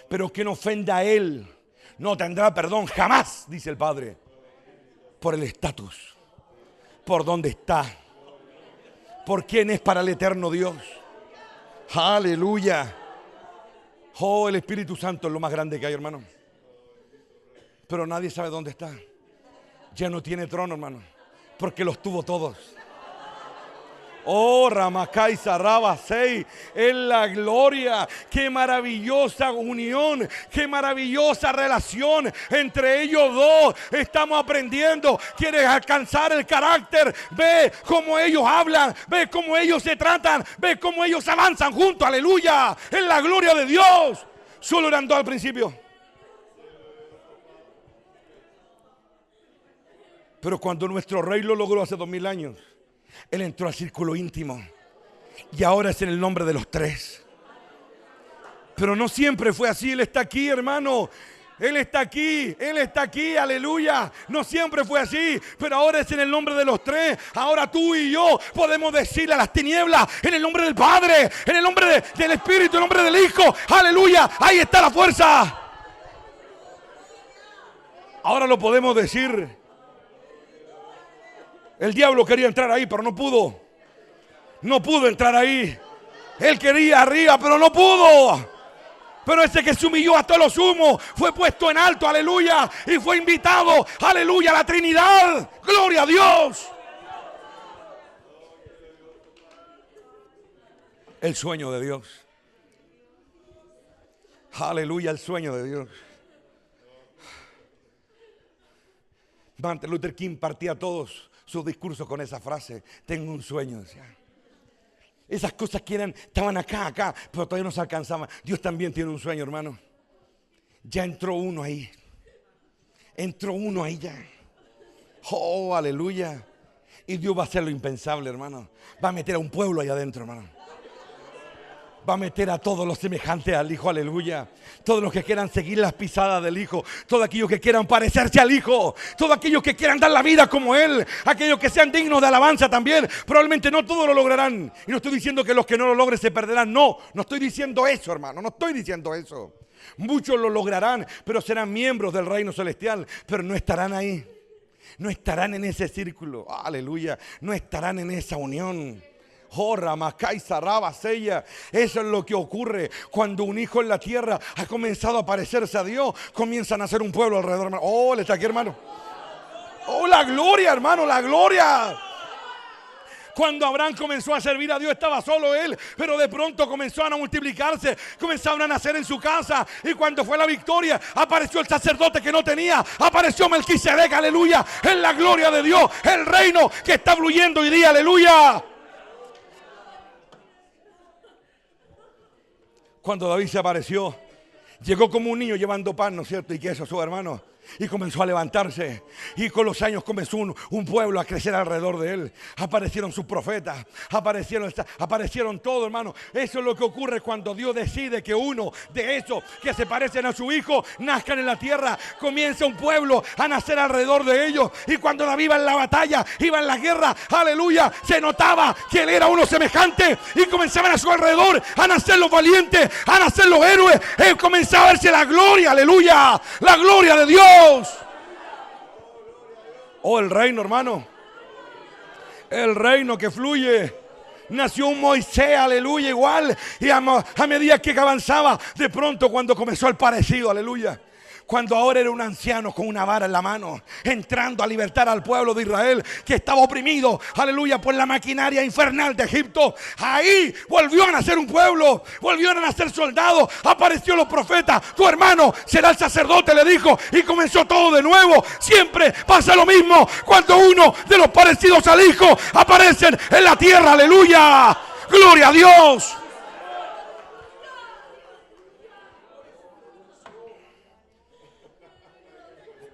Pero quien ofenda a Él no tendrá perdón jamás, dice el Padre. Por el estatus, por dónde está, por quién es para el eterno Dios. Aleluya. Oh, el Espíritu Santo es lo más grande que hay, hermano. Pero nadie sabe dónde está. Ya no tiene trono, hermano, porque los tuvo todos. Oh, Ramacay Sarabasei, en la gloria. Qué maravillosa unión, qué maravillosa relación entre ellos dos. Estamos aprendiendo. Quieres alcanzar el carácter. Ve cómo ellos hablan, ve cómo ellos se tratan, ve cómo ellos avanzan juntos. Aleluya, en la gloria de Dios. Solo eran dos al principio. Pero cuando nuestro Rey lo logró hace 2000 años, Él entró al círculo íntimo. Y ahora es en el nombre de los tres. Pero no siempre fue así. Él está aquí, hermano. Él está aquí, aleluya. No siempre fue así, pero ahora es en el nombre de los tres. Ahora tú y yo podemos decirle a las tinieblas, en el nombre del Padre, en el nombre del Espíritu, en el nombre del Hijo, aleluya. Ahí está la fuerza. Ahora lo podemos decir. El diablo quería entrar ahí, pero no pudo. No pudo entrar ahí. Él quería arriba, pero no pudo. Pero ese que se humilló hasta lo sumo fue puesto en alto, aleluya, y fue invitado, aleluya, a la Trinidad. Gloria a Dios. El sueño de Dios. Aleluya, el sueño de Dios. Martin Luther King partía todos sus discursos con esa frase: tengo un sueño, decía. Esas cosas que estaban acá, pero todavía no se alcanzaban. Dios también tiene un sueño, hermano. Ya entró uno ahí. Entró uno ahí ya. Oh, aleluya. Y Dios va a hacer lo impensable, hermano. Va a meter a un pueblo ahí adentro, hermano. Va a meter a todos los semejantes al Hijo, aleluya. Todos los que quieran seguir las pisadas del Hijo. Todos aquellos que quieran parecerse al Hijo. Todos aquellos que quieran dar la vida como Él. Aquellos que sean dignos de alabanza también. Probablemente no todos lo lograrán. Y no estoy diciendo que los que no lo logren se perderán. No estoy diciendo eso, hermano. No estoy diciendo eso. Muchos lo lograrán, pero serán miembros del reino celestial. Pero no estarán ahí. No estarán en ese círculo. Aleluya. No estarán en esa unión. Eso es lo que ocurre cuando un hijo en la tierra ha comenzado a parecerse a Dios. Comienzan a hacer un pueblo alrededor, hermano. Oh, le está aquí, hermano. Oh, la gloria, hermano, la gloria. Cuando Abraham comenzó a servir a Dios, estaba solo él, pero de pronto comenzaron a multiplicarse, comenzaron a nacer en su casa. Y cuando fue la victoria, apareció el sacerdote que no tenía, apareció Melquisedec, aleluya. Es la gloria de Dios, el reino que está fluyendo hoy día, aleluya. Cuando David se apareció, llegó como un niño llevando pan, ¿no es cierto? Y queso a su hermano. Y comenzó a levantarse. Y con los años comenzó un pueblo a crecer alrededor de él. Aparecieron sus profetas. Aparecieron todos, hermano. Eso es lo que ocurre cuando Dios decide que uno de esos que se parecen a su hijo nazcan en la tierra. Comienza un pueblo a nacer alrededor de ellos. Y cuando David iba en la batalla, iba en la guerra, aleluya, se notaba que él era uno semejante. Y comenzaban a su alrededor a nacer los valientes, a nacer los héroes. Él comenzaba a verse la gloria, aleluya, la gloria de Dios. Oh, el reino, hermano. El reino que fluye. Nació un Moisés, aleluya, igual. Y a medida que avanzaba, de pronto cuando comenzó el parecido, aleluya. Cuando ahora era un anciano con una vara en la mano, entrando a libertar al pueblo de Israel que estaba oprimido, aleluya, por la maquinaria infernal de Egipto. Ahí volvió a nacer un pueblo, volvieron a nacer soldados, apareció los profetas. Tu hermano será el sacerdote, le dijo, y comenzó todo de nuevo. Siempre pasa lo mismo cuando uno de los parecidos al Hijo aparecen en la tierra, aleluya, gloria a Dios.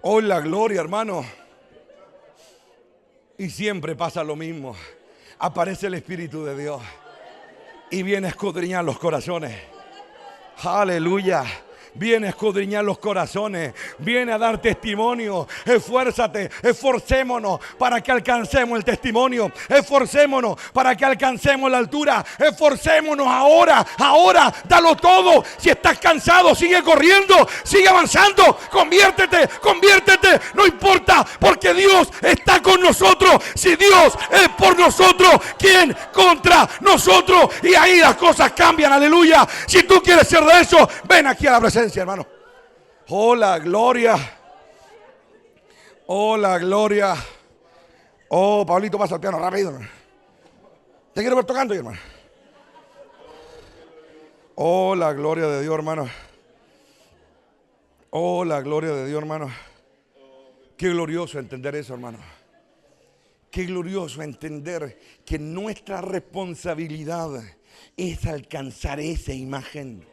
Oh, la gloria, hermano. Y siempre pasa lo mismo. Aparece el Espíritu de Dios y viene a escudriñar los corazones. Aleluya. Viene a escudriñar los corazones. Viene a dar testimonio. Esfuérzate, esforcémonos para que alcancemos el testimonio. Esforcémonos para que alcancemos la altura. Esforcémonos ahora, dalo todo. Si estás cansado, sigue corriendo, sigue avanzando. Conviértete. No importa, porque Dios está con nosotros. Si Dios es por nosotros, ¿quién contra nosotros? Y ahí las cosas cambian, aleluya. Si tú quieres ser de eso, ven aquí a la presencia, hermano. Oh, la gloria. Oh, la gloria. Oh, Pablito, pasa al piano rápido, hermano. Te quiero ver tocando, hermano. Oh, la gloria de Dios, hermano. Oh, la gloria de Dios, hermano. Qué glorioso entender eso, hermano. Qué glorioso entender que nuestra responsabilidad es alcanzar esa imagen.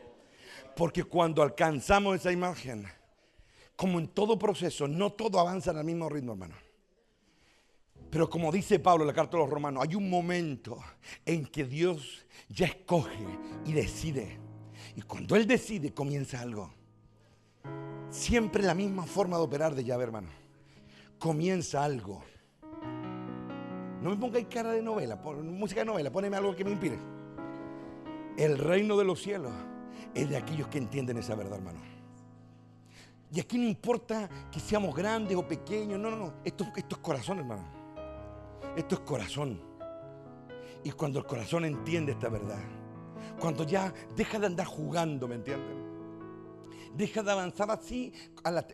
Porque cuando alcanzamos esa imagen, como en todo proceso, no todo avanza al mismo ritmo, hermano. Pero como dice Pablo en la carta a los Romanos, hay un momento en que Dios ya escoge y decide. Y cuando Él decide, comienza algo. Siempre la misma forma de operar de Yahvé, hermano. Comienza algo. No me pongáis cara de novela, música de novela, poneme algo que me inspire. El reino de los cielos es de aquellos que entienden esa verdad, hermano. Y aquí no importa que seamos grandes o pequeños, no. Esto es corazón, hermano. Esto es corazón. Y cuando el corazón entiende esta verdad, cuando ya deja de andar jugando, ¿me entienden? Deja de avanzar así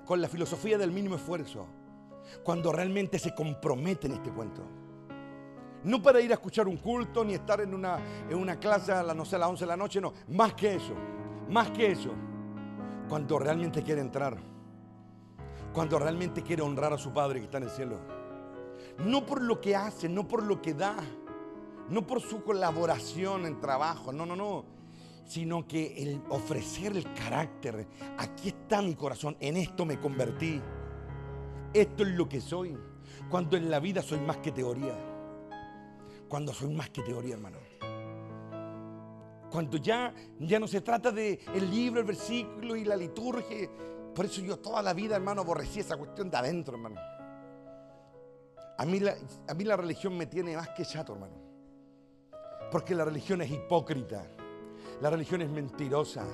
con la filosofía del mínimo esfuerzo. Cuando realmente se compromete en este cuento. No para ir a escuchar un culto, ni estar en una clase a las 11 de la noche, no. Más que eso. Cuando realmente quiere entrar. Cuando realmente quiere honrar a su Padre que está en el cielo. No por lo que hace, no por lo que da. No por su colaboración en trabajo, no. Sino que el ofrecer el carácter. Aquí está mi corazón, en esto me convertí. Esto es lo que soy. Cuando en la vida soy más que teoría. Cuando soy más que teoría, hermano. Cuando ya no se trata de el libro, el versículo y la liturgia. Por eso yo toda la vida, hermano, aborrecí esa cuestión de adentro, hermano. A mí la religión me tiene más que chato, hermano. Porque la religión es hipócrita. La religión es mentirosa.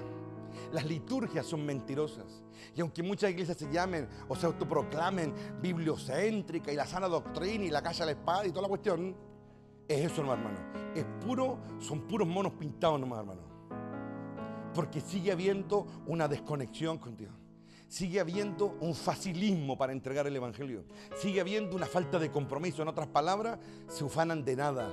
Las liturgias son mentirosas. Y aunque muchas iglesias se llamen o se autoproclamen bibliocéntrica y la sana doctrina y la calle a la espada y toda la cuestión, es eso nomás, hermano. Son puros monos pintados nomás, hermano. Porque sigue habiendo una desconexión con Dios. Sigue habiendo un facilismo para entregar el evangelio. Sigue habiendo una falta de compromiso. En otras palabras, se ufanan de nada.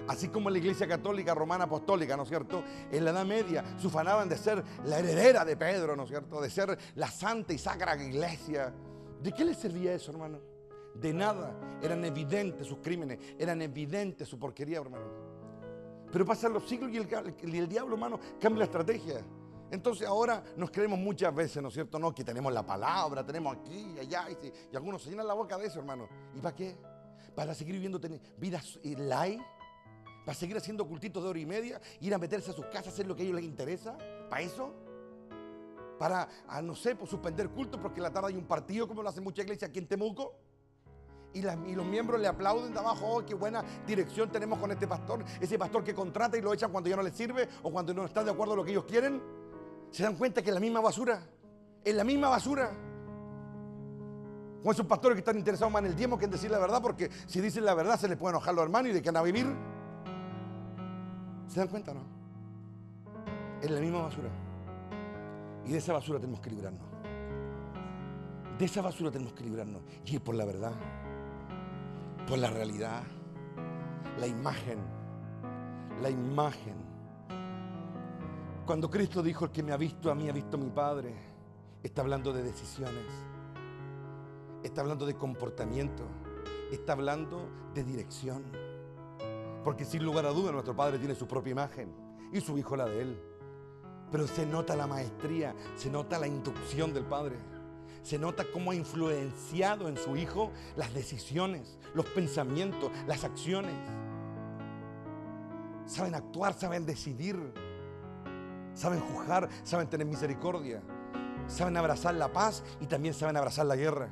Así como la Iglesia Católica Romana Apostólica, ¿no es cierto? En la Edad Media se ufanaban de ser la heredera de Pedro, ¿no es cierto? De ser la santa y sacra iglesia. ¿De qué les servía eso, hermano? De nada. Eran evidentes sus crímenes, eran evidentes su porquería, hermano. Pero pasan los siglos y el diablo, hermano, cambia la estrategia. Entonces ahora nos creemos muchas veces, ¿no es cierto? No, que tenemos la palabra, tenemos aquí y allá, y algunos se llenan la boca de eso, hermano. ¿Y para qué? Para seguir viviendo vidas light. ¿Para seguir haciendo cultitos de hora y media? ¿Ir a meterse a sus casas a hacer lo que a ellos les interesa? ¿Para eso? Para, no sé, pues, suspender cultos porque en la tarde hay un partido como lo hacen muchas iglesias aquí en Temuco. Y los miembros le aplauden de abajo. ¡Oh, qué buena dirección tenemos con este pastor! Ese pastor que contrata y lo echan cuando ya no les sirve o cuando no está de acuerdo a lo que ellos quieren. ¿Se dan cuenta que es la misma basura? Es la misma basura. Como esos pastores que están interesados más en el diezmo que en decir la verdad, porque si dicen la verdad se les puede enojar los hermanos y de qué van a vivir. ¿Se dan cuenta, no? Es la misma basura. Y de esa basura tenemos que librarnos. De esa basura tenemos que librarnos. Y ir por la verdad, por la realidad, la imagen. La imagen. Cuando Cristo dijo: el que me ha visto a mí ha visto a mi Padre, está hablando de decisiones, está hablando de comportamiento, está hablando de dirección. Porque sin lugar a dudas nuestro Padre tiene su propia imagen y su Hijo la de Él. Pero se nota la maestría, se nota la inducción del Padre. Se nota cómo ha influenciado en su Hijo las decisiones, los pensamientos, las acciones. Saben actuar, saben decidir, saben juzgar, saben tener misericordia, saben abrazar la paz y también saben abrazar la guerra.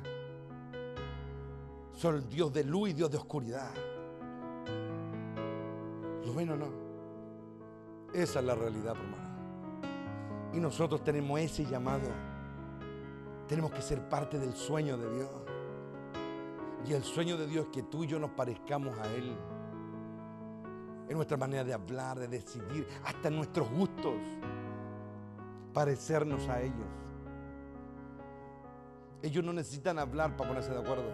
Son Dios de luz y Dios de oscuridad. ¿Lo ven o no? Esa es la realidad, hermano. Y nosotros tenemos ese llamado. Tenemos que ser parte del sueño de Dios. Y el sueño de Dios es que tú y yo nos parezcamos a Él. En nuestra manera de hablar, de decidir, hasta en nuestros gustos. Parecernos a ellos. Ellos no necesitan hablar para ponerse de acuerdo.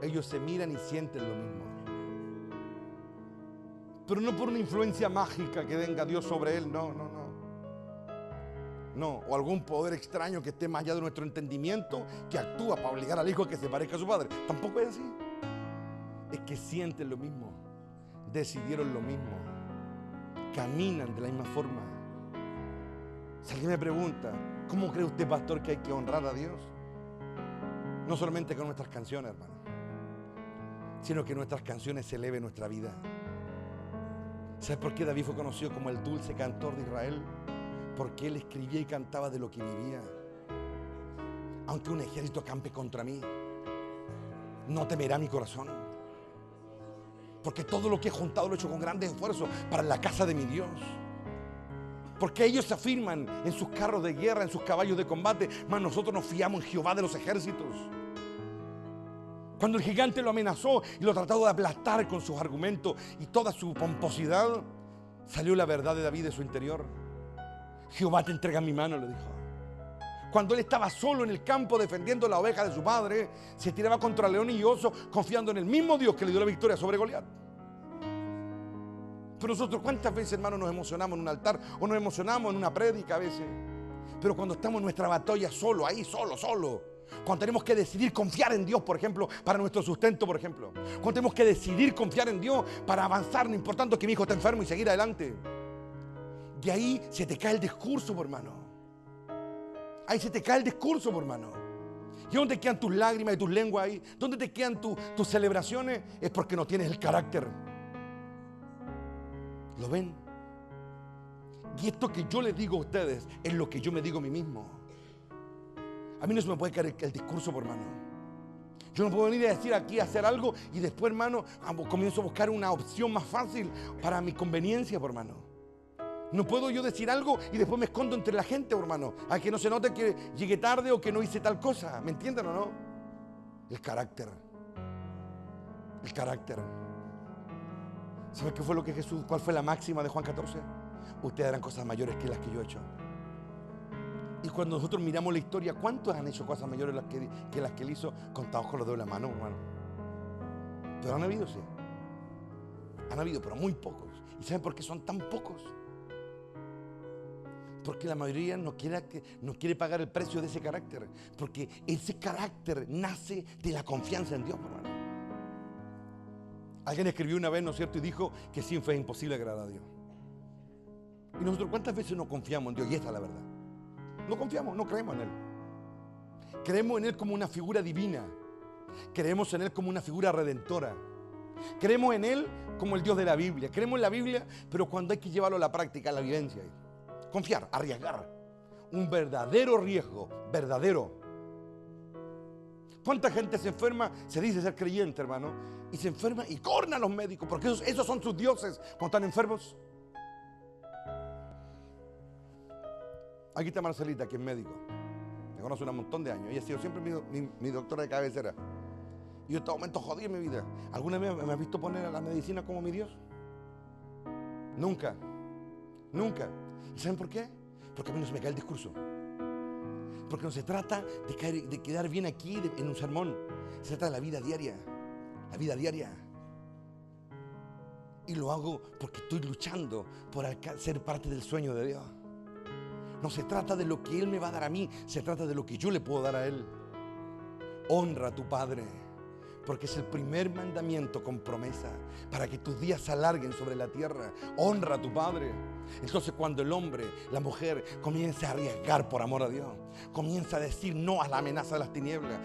Ellos se miran y sienten lo mismo. Pero no por una influencia mágica que venga Dios sobre él, no. No, o algún poder extraño que esté más allá de nuestro entendimiento, que actúa para obligar al hijo a que se parezca a su padre. Tampoco es así. Es que sienten lo mismo, decidieron lo mismo, caminan de la misma forma. Si alguien me pregunta, ¿cómo cree usted, pastor, que hay que honrar a Dios? No solamente con nuestras canciones, hermano, sino que nuestras canciones eleven nuestra vida. ¿Sabes por qué David fue conocido como el dulce cantor de Israel? Porque él escribía y cantaba de lo que vivía. Aunque un ejército acampe contra mí, no temerá mi corazón. Porque todo lo que he juntado lo he hecho con grandes esfuerzos para la casa de mi Dios. Porque ellos se afirman en sus carros de guerra, en sus caballos de combate, mas nosotros nos fiamos en Jehová de los ejércitos. Cuando el gigante lo amenazó y lo trató de aplastar con sus argumentos y toda su pomposidad, salió la verdad de David de su interior. Jehová te entrega en mi mano, le dijo. Cuando él estaba solo en el campo defendiendo la oveja de su padre, se tiraba contra león y oso, confiando en el mismo Dios que le dio la victoria sobre Goliat. Pero nosotros, ¿cuántas veces, hermano, nos emocionamos en un altar o nos emocionamos en una prédica a veces? Pero cuando estamos en nuestra batalla solo, ahí solo, cuando tenemos que decidir confiar en Dios, por ejemplo, para nuestro sustento, por ejemplo, cuando tenemos que decidir confiar en Dios para avanzar, no importando que mi hijo esté enfermo, y seguir adelante, y ahí se te cae el discurso, por hermano. Ahí se te cae el discurso, por hermano. ¿Y dónde te quedan tus lágrimas y tus lenguas ahí? ¿Dónde te quedan tus celebraciones? Es porque no tienes el carácter. ¿Lo ven? Y esto que yo les digo a ustedes es lo que yo me digo a mí mismo. A mí no se me puede caer el discurso, por hermano. Yo no puedo venir a decir aquí, a hacer algo y después, hermano, comienzo a buscar una opción más fácil para mi conveniencia, por hermano. No puedo yo decir algo y después me escondo entre la gente, hermano, a que no se note que llegué tarde o que no hice tal cosa. ¿Me entienden o no? El carácter. El carácter. ¿Sabes qué fue lo que Jesús, cuál fue la máxima de Juan 14? Ustedes harán cosas mayores que las que yo he hecho. Y cuando nosotros miramos la historia, ¿cuántos han hecho cosas mayores que las que él hizo? Contados con los dedos de la mano, hermano. Pero han habido, sí. Han habido, pero muy pocos. ¿Y saben por qué son tan pocos? Porque la mayoría no quiere pagar el precio de ese carácter. Porque ese carácter nace de la confianza en Dios, hermano. Alguien escribió una vez, ¿no es cierto? Y dijo que sin fe es imposible agradar a Dios. Y nosotros, ¿cuántas veces no confiamos en Dios? Y esta es la verdad. No confiamos, no creemos en Él. Creemos en Él como una figura divina. Creemos en Él como una figura redentora. Creemos en Él como el Dios de la Biblia. Creemos en la Biblia, pero cuando hay que llevarlo a la práctica, a la vivencia. Confiar, arriesgar. Un verdadero riesgo, verdadero. ¿Cuánta gente se enferma? Se dice ser creyente, hermano. Y se enferma y corren a los médicos, porque esos son sus dioses cuando están enfermos. Aquí está Marcelita, que es médico. Me conoce un montón de años. Ella ha sido siempre mi doctora de cabecera. Y yo en todo momento jodí en mi vida. ¿Alguna vez me has visto poner a la medicina como mi Dios? Nunca. Nunca. ¿Y saben por qué? Porque a mí no se me cae el discurso. Porque no se trata de quedar bien aquí en un sermón. Se trata de la vida diaria. La vida diaria. Y lo hago porque estoy luchando por ser parte del sueño de Dios. No se trata de lo que Él me va a dar a mí, se trata de lo que yo le puedo dar a Él. Honra a tu Padre, porque es el primer mandamiento con promesa para que tus días se alarguen sobre la tierra. Honra a tu Padre. Entonces, cuando el hombre, la mujer, comienza a arriesgar por amor a Dios, comienza a decir no a la amenaza de las tinieblas,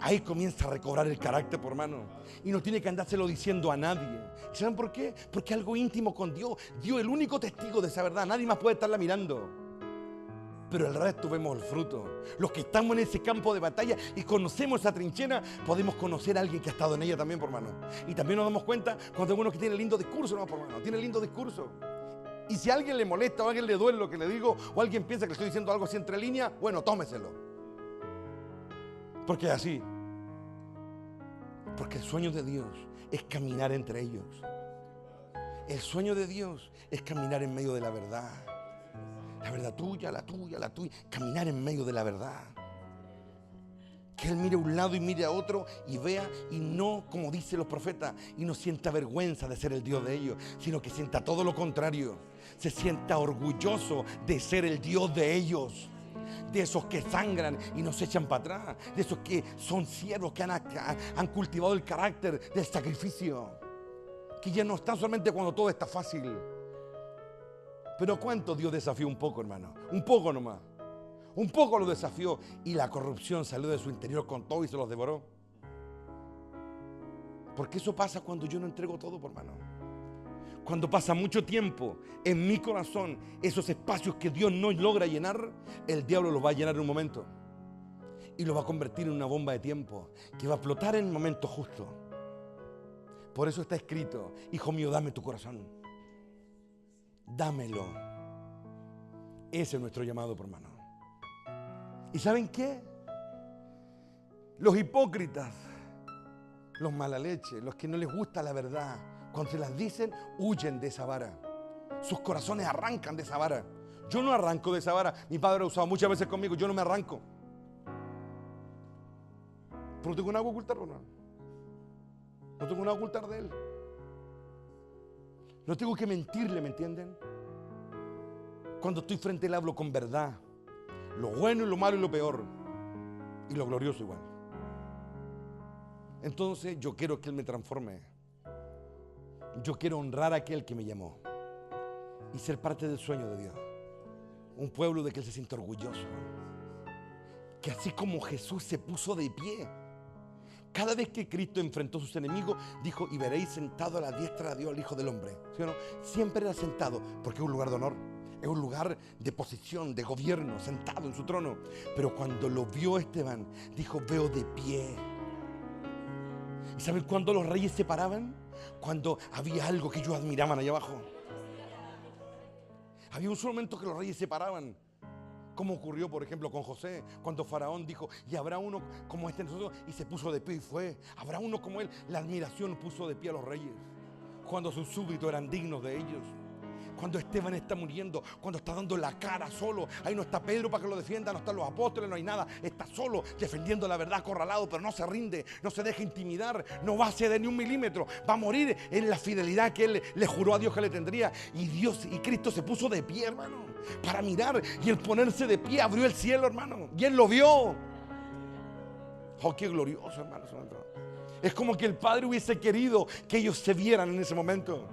ahí comienza a recobrar el carácter, por hermano. Y no tiene que andárselo diciendo a nadie. ¿Saben por qué? Porque es algo íntimo con Dios. Dios es el único testigo de esa verdad. Nadie más puede estarla mirando. Pero el resto vemos el fruto. Los que estamos en ese campo de batalla y conocemos esa trinchera, podemos conocer a alguien que ha estado en ella también, por hermano. Y también nos damos cuenta cuando hay uno que tiene lindo discurso, no, por hermano, tiene lindo discurso. Y si a alguien le molesta o a alguien le duele lo que le digo, o alguien piensa que le estoy diciendo algo así entre líneas, bueno, tómeselo. Porque es así. Porque el sueño de Dios es caminar entre ellos. El sueño de Dios es caminar en medio de la verdad. La verdad tuya, la tuya, la tuya. Caminar en medio de la verdad. Que Él mire a un lado y mire a otro y vea, y no como dicen los profetas, y no sienta vergüenza de ser el Dios de ellos, sino que sienta todo lo contrario. Se sienta orgulloso de ser el Dios de ellos. De esos que sangran y nos echan para atrás. De esos que son siervos, que han cultivado el carácter del sacrificio. Que ya no está solamente cuando todo está fácil. Pero ¿cuánto Dios desafió un poco, hermano? Un poco nomás. Un poco lo desafió y la corrupción salió de su interior con todo y se los devoró. Porque eso pasa cuando yo no entrego todo, por hermano. Cuando pasa mucho tiempo en mi corazón, esos espacios que Dios no logra llenar, el diablo los va a llenar en un momento. Y los va a convertir en una bomba de tiempo que va a explotar en el momento justo. Por eso está escrito: hijo mío, dame tu corazón. Dámelo. Ese es nuestro llamado, por hermano. ¿Y saben qué? Los hipócritas, los mala leche, los que no les gusta la verdad, cuando se las dicen, huyen de esa vara. Sus corazones arrancan de esa vara. Yo no arranco de esa vara. Mi padre ha usado muchas veces conmigo. Yo no me arranco. Pero no tengo nada que ocultar, hermano. No tengo nada que ocultar de él. No tengo que mentirle, ¿me entienden? Cuando estoy frente a él hablo con verdad. Lo bueno y lo malo y lo peor. Y lo glorioso igual. Entonces yo quiero que él me transforme. Yo quiero honrar a aquel que me llamó. Y ser parte del sueño de Dios. Un pueblo de que él se siente orgulloso. Que así como Jesús se puso de pie. Cada vez que Cristo enfrentó a sus enemigos, dijo, y veréis sentado a la diestra de Dios al Hijo del Hombre. ¿Sí o no? Siempre era sentado, porque es un lugar de honor. Es un lugar de posición, de gobierno, sentado en su trono. Pero cuando lo vio Esteban, dijo, veo de pie. ¿Y saben cuándo los reyes se paraban? Cuando había algo que ellos admiraban allá abajo. Había un solo momento que los reyes se paraban. Como ocurrió, por ejemplo, con José, cuando Faraón dijo, y habrá uno como este nosotros, y se puso de pie y fue. Habrá uno como él. La admiración puso de pie a los reyes. Cuando sus súbditos eran dignos de ellos. Cuando Esteban está muriendo, cuando está dando la cara solo. Ahí no está Pedro para que lo defienda, no están los apóstoles, no hay nada. Está solo, defendiendo la verdad, acorralado, pero no se rinde, no se deja intimidar, no va a ceder ni un milímetro. Va a morir en la fidelidad que él le juró a Dios que le tendría. Y Dios y Cristo se puso de pie, hermano, para mirar. Y el ponerse de pie abrió el cielo, hermano. Y él lo vio. Oh, qué glorioso, hermano. Es como que el Padre hubiese querido que ellos se vieran en ese momento.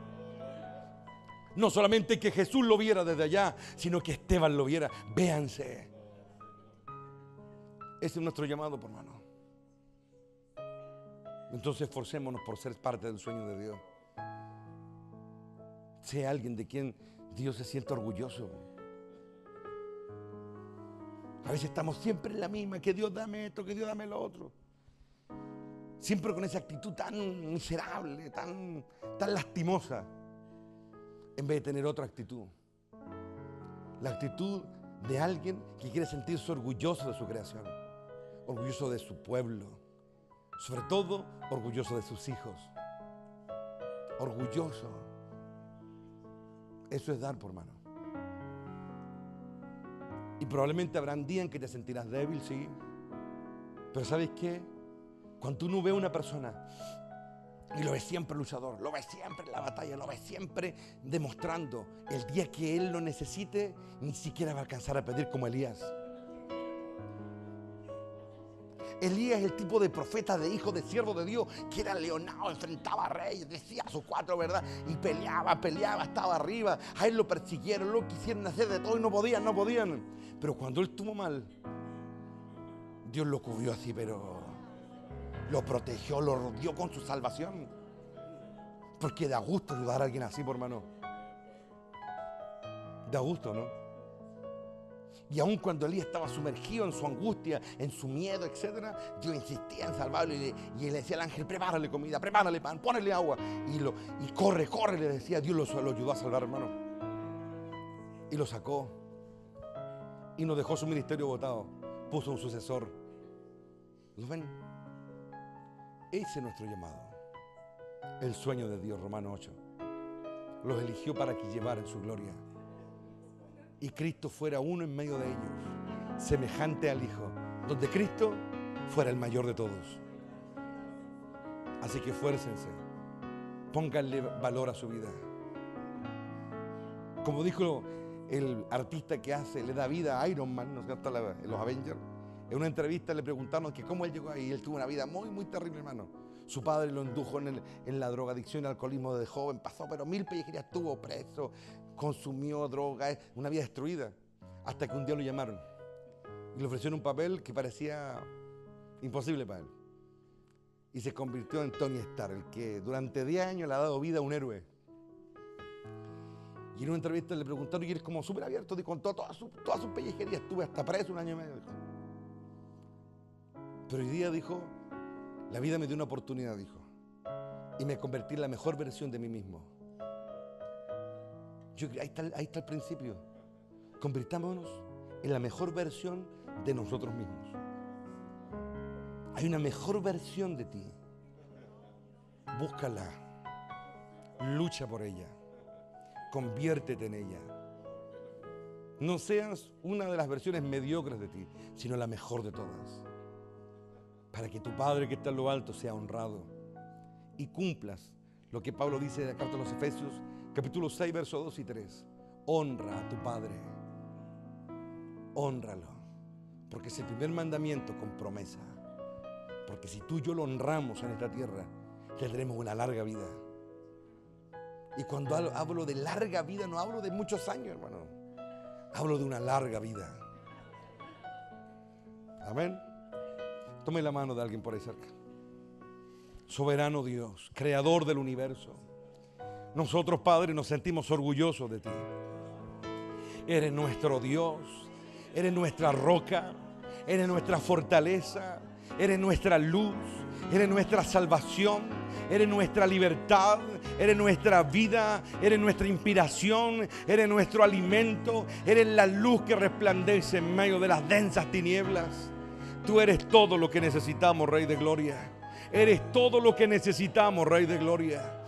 No solamente que Jesús lo viera desde allá, sino que Esteban lo viera. Véanse. Ese es nuestro llamado, por hermano. Entonces esforcémonos por ser parte del sueño de Dios. Sea alguien de quien Dios se sienta orgulloso. A veces estamos siempre en la misma, que Dios dame esto, que Dios dame lo otro. Siempre con esa actitud tan miserable, tan lastimosa. En vez de tener otra actitud. La actitud de alguien que quiere sentirse orgulloso de su creación. Orgulloso de su pueblo. Sobre todo, orgulloso de sus hijos. Orgulloso. Eso es dar, por hermano. Y probablemente habrán días en que te sentirás débil, sí. Pero ¿sabes qué? Cuando uno ve a una persona y lo ves siempre luchador, lo ves siempre en la batalla, lo ves siempre demostrando, el día que él lo necesite, ni siquiera va a alcanzar a pedir como Elías. Elías es el tipo de profeta, de hijo, de siervo de Dios, que era leonado, enfrentaba a reyes, decía sus cuatro verdades y peleaba, estaba arriba. A él lo persiguieron, lo quisieron hacer de todo y no podían. Pero cuando él estuvo mal, Dios lo cubrió así, pero lo protegió, lo rodeó con su salvación. Porque da gusto ayudar a alguien así, por hermano. Da gusto, ¿no? Y aun cuando Elías estaba sumergido en su angustia, en su miedo, etc., Dios insistía en salvarlo y le decía al ángel, prepárale comida, prepárale pan, ponele agua. Y corre, le decía. Dios lo ayudó a salvar, hermano. Y lo sacó. Y no dejó su ministerio botado. Puso un sucesor. ¿Lo ven? Ese es nuestro llamado. El sueño de Dios, Romanos 8. Los eligió para que llevaran su gloria. Y Cristo fuera uno en medio de ellos, semejante al Hijo, donde Cristo fuera el mayor de todos. Así que esfuércense, pónganle valor a su vida. Como dijo el artista que le da vida a Iron Man, ¿no es cierto?, en los Avengers. En una entrevista le preguntaron que cómo él llegó ahí. Él tuvo una vida muy, muy terrible, hermano. Su padre lo indujo en la drogadicción y alcoholismo desde joven. Pasó, pero 1000 pellejerías, estuvo preso, consumió droga, una vida destruida. Hasta que un día lo llamaron y le ofrecieron un papel que parecía imposible para él. Y se convirtió en Tony Stark, el que durante 10 años le ha dado vida a un héroe. Y en una entrevista le preguntaron, y él como súper abierto, y contó todas sus pellejerías. Estuve hasta preso 1 año y medio. Pero hoy día dijo, la vida me dio una oportunidad, dijo, y me convertí en la mejor versión de mí mismo. Ahí está el principio. convirtámonos en la mejor versión de nosotros mismos. Hay una mejor versión de ti. Búscala, lucha por ella, conviértete en ella. No seas una de las versiones mediocres de ti, sino la mejor de todas. Para que tu Padre que está en lo alto sea honrado y cumplas lo que Pablo dice en la carta a los Efesios, capítulo 6, versos 2 y 3. Honra a tu Padre, hónralo, porque es el primer mandamiento con promesa. Porque si tú y yo lo honramos en esta tierra, tendremos una larga vida. Y cuando hablo de larga vida, no hablo de muchos años, hermano. Hablo de una larga vida. Amén. Tome la mano de alguien por ahí cerca. Soberano Dios, creador del universo. Nosotros, Padre, nos sentimos orgullosos de ti. Eres nuestro Dios, eres nuestra roca, eres nuestra fortaleza, eres nuestra luz, eres nuestra salvación, eres nuestra libertad, eres nuestra vida, eres nuestra inspiración, eres nuestro alimento, eres la luz que resplandece en medio de las densas tinieblas. Tú eres todo lo que necesitamos, Rey de Gloria. Eres todo lo que necesitamos, Rey de Gloria.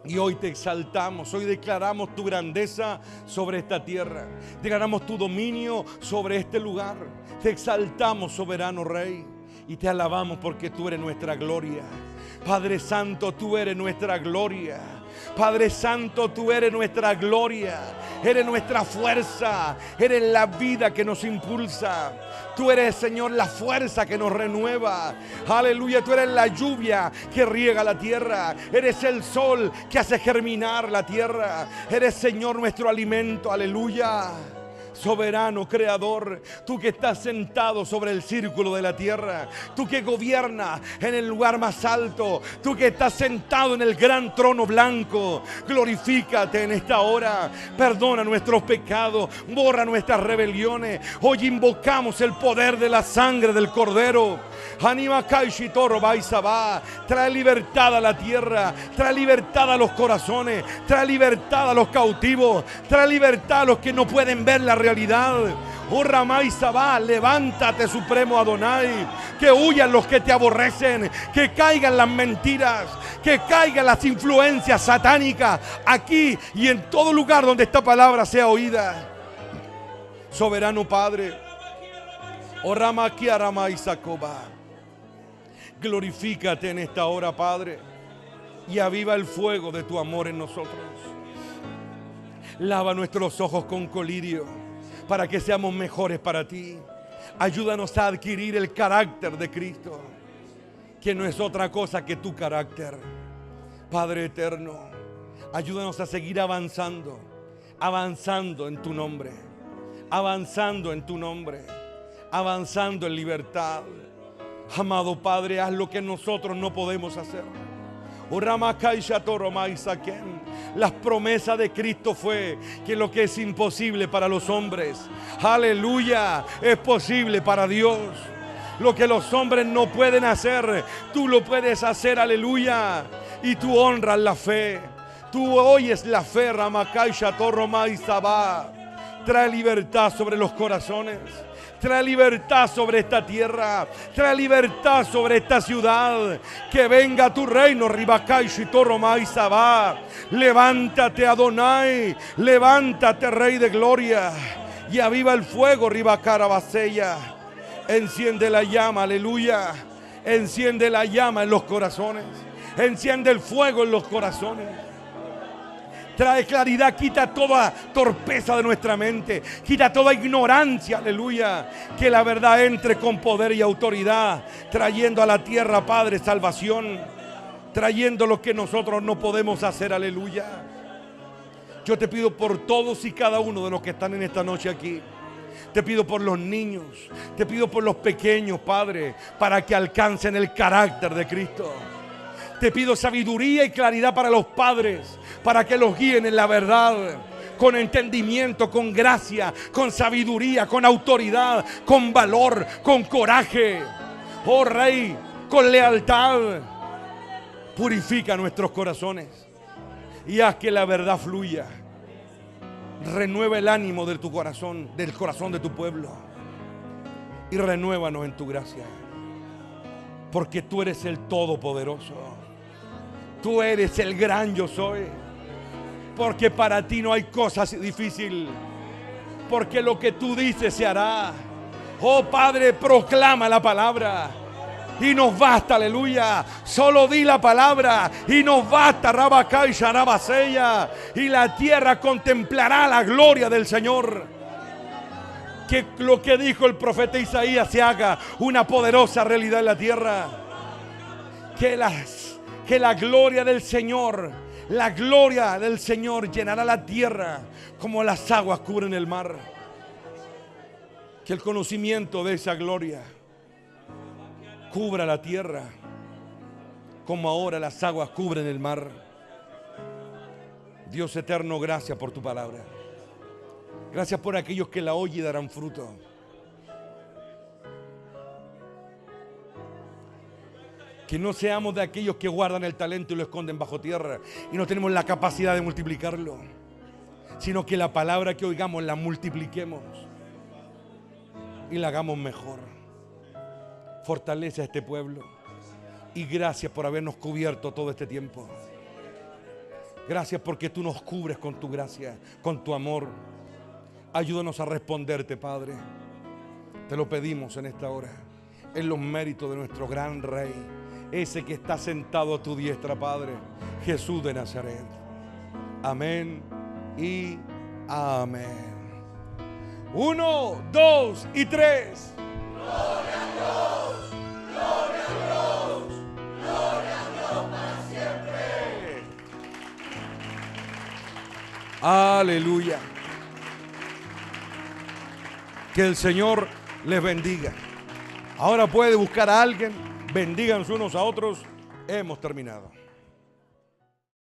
Y hoy te exaltamos, hoy declaramos tu grandeza sobre esta tierra. Declaramos tu dominio sobre este lugar. Te exaltamos, soberano Rey. Y te alabamos porque tú eres nuestra gloria. Padre Santo, tú eres nuestra gloria. Padre Santo, tú eres nuestra gloria. Eres nuestra fuerza. Eres la vida que nos impulsa. Tú eres, Señor, la fuerza que nos renueva. Aleluya, tú eres la lluvia que riega la tierra. Eres el sol que hace germinar la tierra. Eres, Señor, nuestro alimento. Aleluya. Soberano, creador, tú que estás sentado sobre el círculo de la tierra, tú que gobiernas en el lugar más alto, tú que estás sentado en el gran trono blanco, glorifícate en esta hora, perdona nuestros pecados, borra nuestras rebeliones. Hoy invocamos el poder de la sangre del Cordero. Trae libertad a la tierra, trae libertad a los corazones, trae libertad a los cautivos, trae libertad a los que no pueden ver la realidad. Oh Ramay Sabá, levántate, Supremo Adonai, que huyan los que te aborrecen, que caigan las mentiras, que caigan las influencias satánicas aquí y en todo lugar donde esta palabra sea oída. Soberano Padre, oh Ramakia Ramay Sakoba, glorifícate en esta hora, Padre, y aviva el fuego de tu amor en nosotros. Lava nuestros ojos con colirio para que seamos mejores para ti. Ayúdanos a adquirir el carácter de Cristo, que no es otra cosa que tu carácter. Padre eterno, ayúdanos a seguir avanzando, avanzando en tu nombre, avanzando en tu nombre, avanzando en libertad. Amado Padre, haz lo que nosotros no podemos hacer. Las promesas de Cristo fue que lo que es imposible para los hombres, aleluya, es posible para Dios. Lo que los hombres no pueden hacer, tú lo puedes hacer, aleluya. Y tú honras la fe, tú oyes la fe, Ramakaisha Torromai Sabá. Trae libertad sobre los corazones. Trae libertad sobre esta tierra. Trae libertad sobre esta ciudad. Que venga tu reino, Ribakai Shitoromai Sabá. Levántate, Adonai. Levántate, Rey de Gloria. Y aviva el fuego, Ribacara Basella. Enciende la llama, aleluya. Enciende la llama en los corazones. Enciende el fuego en los corazones. Trae claridad, quita toda torpeza de nuestra mente, quita toda ignorancia, aleluya. Que la verdad entre con poder y autoridad, trayendo a la tierra, Padre, salvación, trayendo lo que nosotros no podemos hacer, aleluya. Yo te pido por todos y cada uno de los que están en esta noche aquí. Te pido por los niños, te pido por los pequeños, Padre, para que alcancen el carácter de Cristo. Te pido sabiduría y claridad para los padres, para que los guíen en la verdad, con entendimiento, con gracia, con sabiduría, con autoridad, con valor, con coraje. Oh Rey, con lealtad. Purifica nuestros corazones y haz que la verdad fluya. renueva el ánimo de tu corazón, del corazón de tu pueblo. Y renuévanos en tu gracia. Porque tú eres el Todopoderoso. Tú eres el gran yo soy. Porque para ti no hay cosas difíciles. Porque lo que tú dices se hará. Oh Padre, proclama la palabra. Y nos basta, aleluya. Solo di la palabra y nos basta, Rabacá y Sharabaseya. Y la tierra contemplará la gloria del Señor. Que lo que dijo el profeta Isaías se haga una poderosa realidad en la tierra. Que la gloria del Señor, la gloria del Señor llenará la tierra como las aguas cubren el mar. Que el conocimiento de esa gloria cubra la tierra como ahora las aguas cubren el mar. Dios eterno, gracias por tu palabra. Gracias por aquellos que la oyen y darán fruto. Que no seamos de aquellos que guardan el talento y lo esconden bajo tierra y no tenemos la capacidad de multiplicarlo, sino que la palabra que oigamos la multipliquemos y la hagamos mejor. Fortalece a este pueblo y gracias por habernos cubierto todo este tiempo. Gracias porque tú nos cubres con tu gracia, con tu amor. Ayúdanos a responderte, Padre. Te lo pedimos en esta hora, en los méritos de nuestro gran Rey, ese que está sentado a tu diestra, Padre, Jesús de Nazaret. Amén y amén. 1, 2 y 3. Gloria a Dios, gloria a Dios, gloria a Dios para siempre. Aleluya. Que el Señor les bendiga. Ahora puede buscar a alguien, bendíganse unos a otros. Hemos terminado.